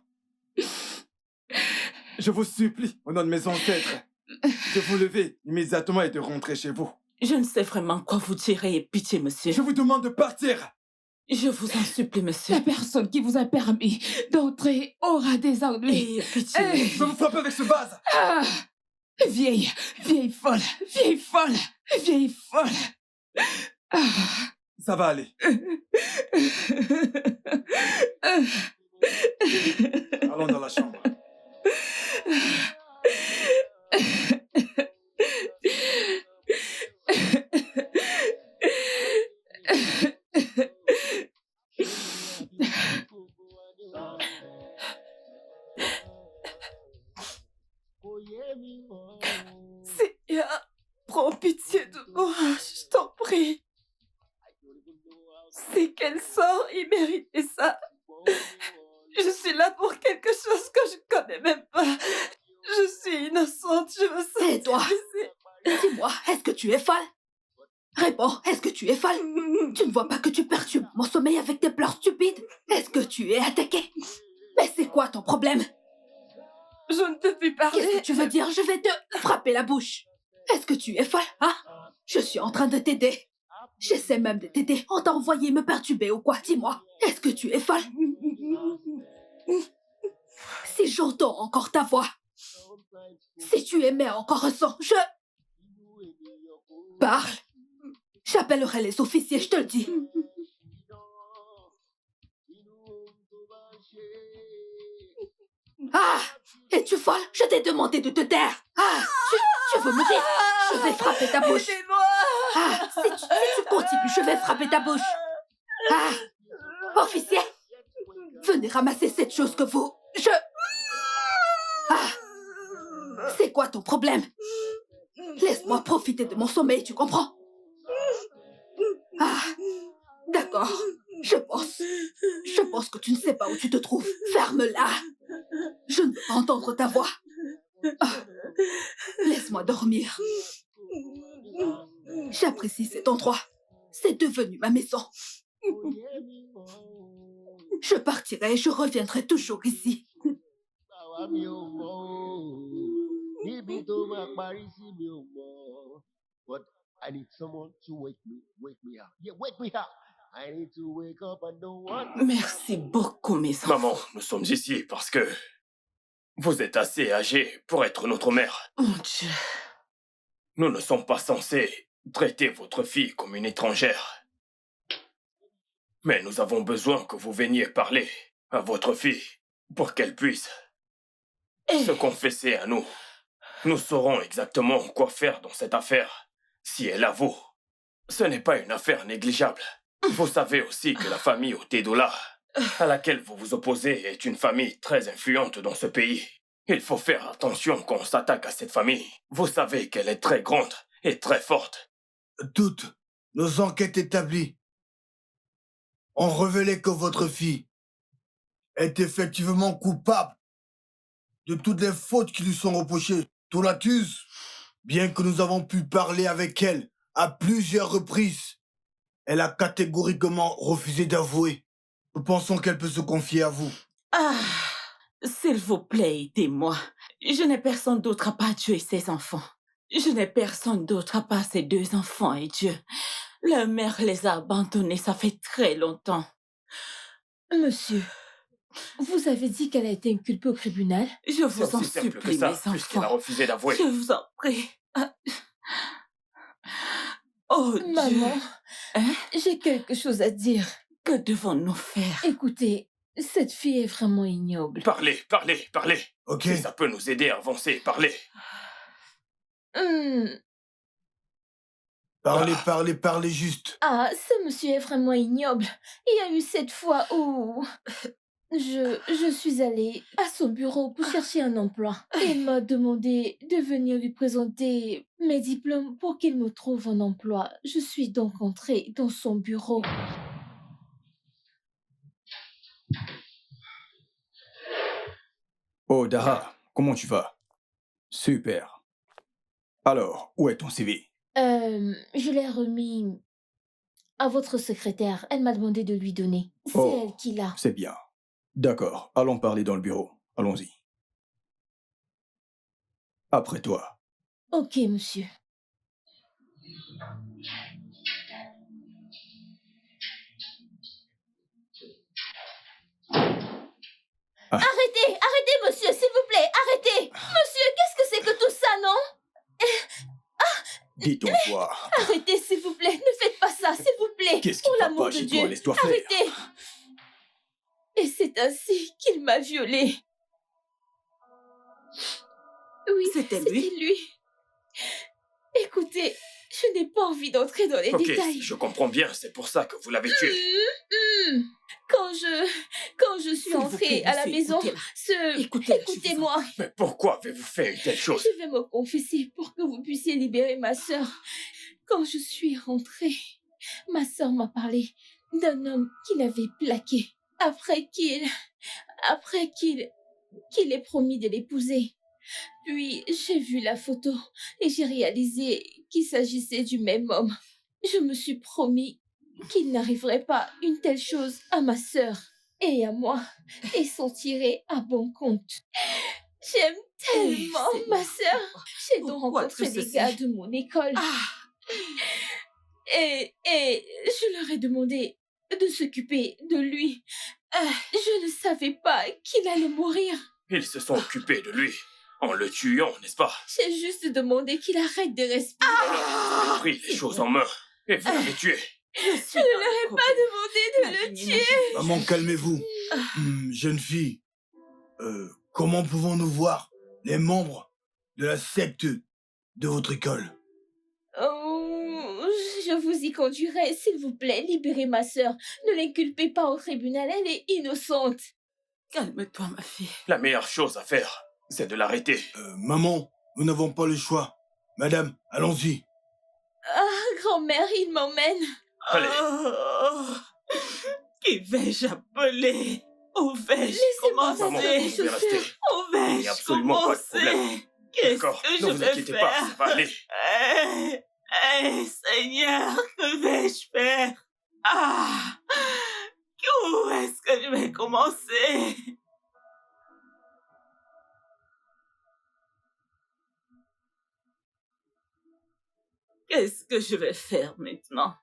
Je vous supplie au nom de mes ancêtres de vous lever immédiatement et de rentrer chez vous. Je ne sais vraiment quoi vous dire et pitié, monsieur. Je vous demande de partir. Je vous en supplie, monsieur. La personne qui vous a permis d'entrer aura des ennuis. Et pitié. Je vais vous frapper avec ce vase. Ah, vieille folle, vieille folle, vieille folle. Ah. Ça va aller. Allons dans la chambre. Seigneur, prends pitié de moi, je t'en prie. C'est quel sort il méritait ça. Je suis là pour quelque chose que je connais même pas. Je suis innocente, je me sens... Et toi, dis-moi, est-ce que tu es folle? Réponds, est-ce que tu es folle? Tu ne vois pas que tu perturbes mon sommeil avec tes pleurs stupides? Est-ce que tu es attaquée? Mais c'est quoi ton problème? Je ne peux plus parler. Qu'est-ce que tu veux dire? Je vais te frapper la bouche. Est-ce que tu es folle, hein? Je suis en train de t'aider. J'essaie même de t'aider. On t'a envoyé me perturber ou quoi? Dis-moi, est-ce que tu es folle? Si j'entends encore ta voix, si tu émets encore un son, je... Parle. J'appellerai les officiers, je te le dis. Ah! Es-tu folle? Je t'ai demandé de te taire. Ah! Tu veux mourir? Je vais frapper ta bouche. Ah! Si tu continues, je vais frapper ta bouche. Ah! Officier! Venez ramasser cette chose que vous... Ah! C'est quoi ton problème? Laisse-moi profiter de mon sommeil, tu comprends? Ah! D'accord. Je pense que tu ne sais pas où tu te trouves. Ferme-la. Je ne veux pas entendre ta voix. Ah. Laisse-moi dormir. J'apprécie cet endroit. C'est devenu ma maison. Je partirai et je reviendrai toujours ici. But I need someone to wake me up. Yeah, wake me up. I need to wake up and don't want. Merci beaucoup, mes enfants. Maman, nous sommes ici parce que vous êtes assez âgée pour être notre mère. Mon Dieu. Nous ne sommes pas censés traiter votre fille comme une étrangère. Mais nous avons besoin que vous veniez parler à votre fille pour qu'elle puisse se confesser à nous. Nous saurons exactement quoi faire dans cette affaire si elle avoue. Ce n'est pas une affaire négligeable. Vous savez aussi que la famille Otedola, à laquelle vous vous opposez, est une famille très influente dans ce pays. Il faut faire attention quand on s'attaque à cette famille. Vous savez qu'elle est très grande et très forte. Toutes nos enquêtes établies ont révélé que votre fille est effectivement coupable de toutes les fautes qui lui sont reprochées. Toulatus, bien que nous avons pu parler avec elle à plusieurs reprises, elle a catégoriquement refusé d'avouer. Nous pensons qu'elle peut se confier à vous. Ah, s'il vous plaît, aidez-moi. Je n'ai personne d'autre à part Dieu et ses enfants. Je n'ai personne d'autre à part ces 2 enfants et Dieu. Leur mère les a abandonnés, ça fait très longtemps. Monsieur, vous avez dit qu'elle a été inculpée au tribunal? Je C'est vous en aussi simple que supplie, ça, mes puisqu'elle a enfants. refusé d'avouer. Je vous en prie. Oh, Maman, Dieu. Hein? j'ai quelque chose à dire. Que devons-nous faire? Écoutez, cette fille est vraiment ignoble. Parlez, parlez, parlez. Ok. Si ça peut nous aider à avancer, parlez. Parlez juste. Ah, ce monsieur est vraiment ignoble. Il y a eu cette fois où je suis allée à son bureau pour chercher un emploi. Il m'a demandé de venir lui présenter mes diplômes pour qu'il me trouve un emploi. Je suis donc entrée dans son bureau. Oh, Dara, comment tu vas? Super. Alors, où est ton CV? Je l'ai remis à votre secrétaire. Elle m'a demandé de lui donner. C'est Oh, elle qui l'a. c'est bien. D'accord, allons parler dans le bureau. Allons-y. Après toi. Ok, monsieur. Arrêtez, monsieur, s'il vous plaît, arrêtez. Monsieur, qu'est-ce que c'est que tout ça, non? Dis-toi. Arrêtez, s'il vous plaît, ne faites pas ça, s'il vous plaît. Qu'est-ce qui Pour va l'amour pas de chez Dieu, toi? Laisse-toi faire. arrêtez. Et c'est ainsi qu'il m'a violée. Oui, C'était lui? lui. Écoutez, je n'ai pas envie d'entrer dans les Ok, détails. si je comprends bien, c'est pour ça que vous l'avez tué. Quand je suis S'il vous entrée plaît, à la monsieur, maison, écoutez-la. Écoutez-la, je vous en écoutez-moi. Mais pourquoi avez-vous fait une telle chose? Je vais me confesser pour que vous puissiez libérer ma sœur. Quand je suis rentrée, ma sœur m'a parlé d'un homme qui l'avait plaqué après qu'il ait promis de l'épouser. Puis j'ai vu la photo et j'ai réalisé qu'il s'agissait du même homme. Je me suis promis qu'il n'arriverait pas une telle chose à ma sœur et à moi et s'en tirer à bon compte. J'aime tellement ma sœur. J'ai donc rencontré des gars de mon école. Et je leur ai demandé de s'occuper de lui. Je ne savais pas qu'il allait mourir. Ils se sont occupés de lui en le tuant, n'est-ce pas? J'ai juste demandé qu'il arrête de respirer. Vous avez pris les choses en main et vous l'avez tué. Je ne leur ai pas demandé de le tuer. Maman, calmez-vous. Jeune fille, comment pouvons-nous voir les membres de la secte de votre école? Oh, je vous y conduirai, s'il vous plaît. Libérez ma sœur. Ne l'inculpez pas au tribunal, elle est innocente. Calme-toi, ma fille. La meilleure chose à faire, c'est de l'arrêter. Maman, nous n'avons pas le choix. Madame, allons-y. Ah, grand-mère, il m'emmène. Allez. Oh, qui vais-je appeler? Où vais-je Laissez-moi Maman, commencer? vous pouvez rester. Où Il n'y vais-je a absolument pas de problème. commencer? Qu'est-ce D'accord, que ne je vous vais inquiétez pas, ça va aller. faire? Seigneur, que vais-je faire? Ah! Où est-ce que je vais commencer? Qu'est-ce que je vais faire maintenant?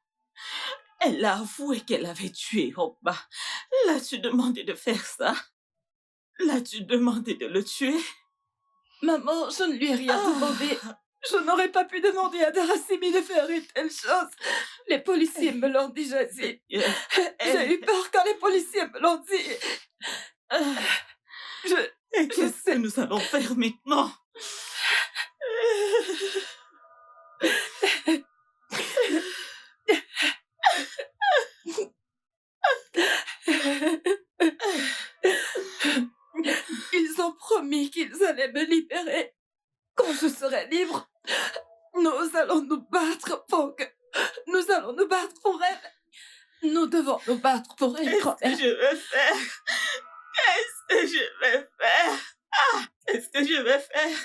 Elle a avoué qu'elle avait tué Rogba. L'as-tu demandé de faire ça? L'as-tu demandé de le tuer? Maman, je ne lui ai rien demandé. Je n'aurais pas pu demander à Darasimi de faire une telle chose. Les policiers me l'ont déjà dit. J'ai eu peur quand les policiers me l'ont dit. Et qu'est-ce que nous allons faire maintenant? Ils ont promis qu'ils allaient me libérer. Quand je serai libre, nous allons nous battre pour que... Nous allons nous battre pour elle. Nous devons nous battre pour elle, grand-mère. Qu'est-ce que je vais faire? Qu'est-ce que je vais faire? Qu'est-ce que je vais faire?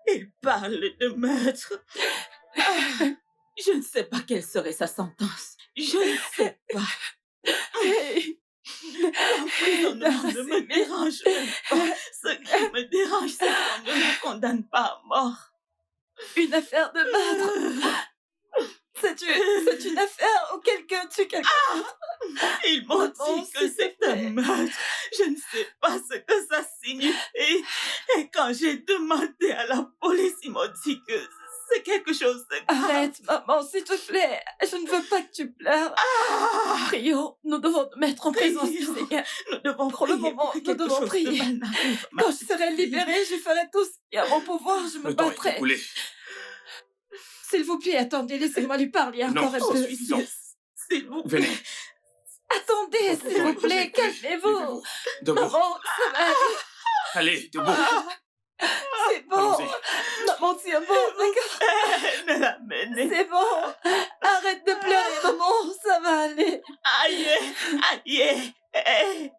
Il parle de meurtre. Je ne sais pas quelle serait sa sentence. Je ne sais pas. L'emprisonnement ne me dérange même pas. Ce qui me dérange, c'est qu'on ne me condamne pas à mort. Une affaire de meurtre. C'est une affaire où quelqu'un tue quelqu'un. Ils m'ont dit que c'est un meurtre. Je ne sais pas ce que ça signifie. Et quand j'ai demandé à la police, ils m'ont dit que c'est quelque chose de grave. Arrête, maman, s'il te plaît. Je ne veux pas que tu pleures. Prions, nous devons nous mettre en présence du Seigneur. Nous devons Pour le prier moment, pour que nous quelque devons chose de prier. mal n'arrive. Quand je serai libérée, je ferai tout ce qui est à mon pouvoir. Je me Le temps est battrai. écoulé. S'il vous plaît, attendez, laissez-moi lui parler Non, encore un c'est peu. suffisant. S'il vous plaît. Venez. Attendez, s'il vous plaît, calmez-vous. Debout. Maman, ça va aller. Allez, debout. C'est bon. Allons-y. Maman, tiens bon, d'accord. Me l'amener. C'est bon. Arrête de pleurer, maman, ça va aller. Aïe, aïe.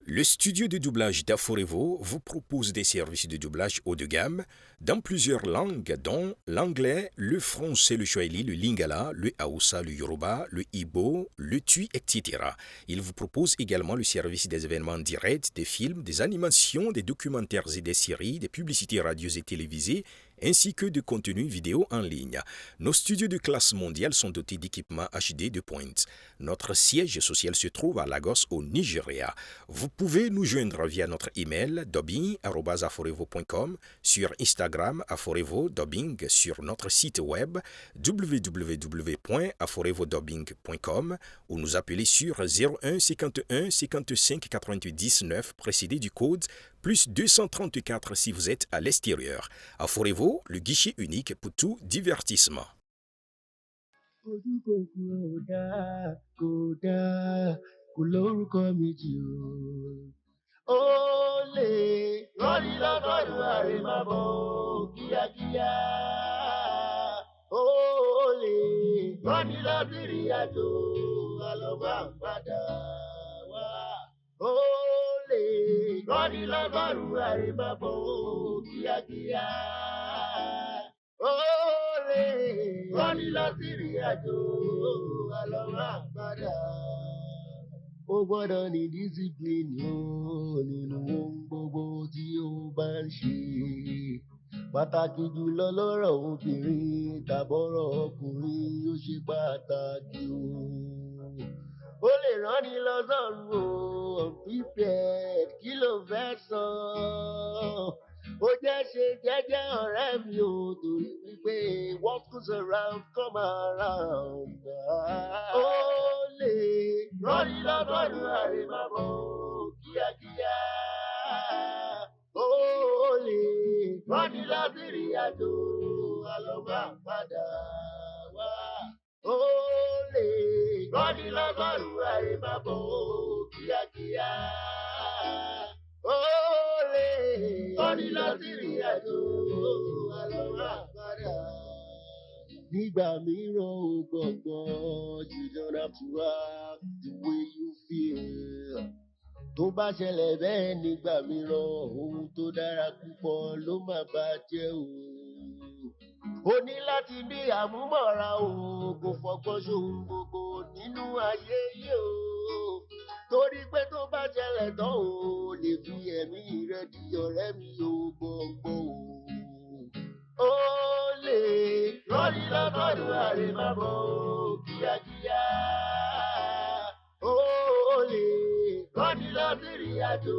Le studio de doublage d'Aforevo vous propose des services de doublage haut de gamme dans plusieurs langues, dont l'anglais, le français, le swahili, le lingala, le haoussa, le yoruba, le igbo, le tui, etc. Il vous propose également le service des événements directs, des films, des animations, des documentaires et des séries, des publicités radios et télévisées, ainsi que de contenus vidéo en ligne. Nos studios de classe mondiale sont dotés d'équipements HD de pointe. Notre siège social se trouve à Lagos, au Nigeria. Vous pouvez nous joindre via notre email dubbing@aforevo.com, sur Instagram Aforevo Dubbing, sur notre site web www.aforevodubbing.com ou nous appeler sur 01 51 55 99 précédé du code plus 234 si vous êtes à l'extérieur. Aforevo, le guichet unique pour tout divertissement. ojú kòkòrò dáa kò dáa kò lórúkọ méjì o. ó lè rọ́ọ̀lì lọ́gọ́rùn-ún àrèmábọ̀ kíákíá. ó lè rọ́ọ̀lì lọ́sìrì àjò àlọ́mọ́ àpàdà wá. ó lè rọ́ọ̀lì lọ́gọ́rùn-ún àrèmábọ̀ kíákíá. Olè, rọ́ni lọ sí ìrìn àjò, àlọ́mọ́ àpàdà. Ó gbọ́dọ̀ ní discipline o nínú ohun gbogbo tí ó bá ń ṣe. Pàtàkì jùlọ lọ́rọ̀ obìnrin tàbọ̀rọ̀ ọkùnrin ó ṣe pàtàkì o. Ó lè ránni lọ sọ́run o, unprepared, kí ló fẹ́ sọ? Ó jẹ́ ṣe jẹ́jẹ́ ọ̀rẹ́ mi ò torí wípé what goes around come around. Ó lè rọ́ọ̀lì lọ́gọ́rùn-ún àrèmábọ̀ kíákíá. Ó lè rọ́ọ̀lì lọ́sìrì àjò àlọ́mọ́ àpàdà wá. Ó lè rọ́ọ̀lì lọ́gọ́rùn-ún àrèmábọ̀ kíákíá. Olè, rọ́ọ̀lì lọ́sìrì àjò àlọ́mọ́ àpàdà. Nígbà mìíràn ó gbọ̀ngbọ̀n, you don't have to act the way you feel. Tó bá ṣẹlẹ̀ bẹ́ẹ̀ nígbà mìíràn, ohun tó dára púpọ̀ ló máa bàjẹ́ o. O ní láti ní àmúmọ̀ra o, kò fọgbọ́n ṣohun gbogbo nínú ayé yìí o. torí pé tó bá ṣẹlẹ̀ tán o lè fi ẹ̀mí rẹ di ọ̀rẹ́ mi ò gbọ̀ngbọ̀ o. Ó lè rọ́ọ̀nì lọ́gọ́dún àrèmábọ̀ kíákíá. Ó lè rọ́ọ̀nì lọ́sìrì àjò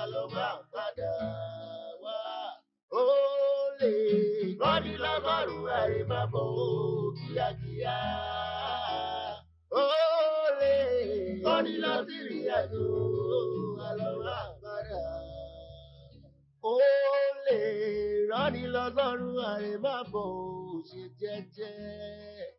àlọ́mà padà wá. Ó lè rọ́ọ̀nì lọ́gọ́dún àrèmábọ̀ kíákíá. Ó lè rọ́ọ̀nì lọ́sìrì àjò àlọ́mà padà. Ó lè rọ́ọ̀nì lọ́sọ̀rùn àrèmábọ̀ ṣe jẹ́jẹ́.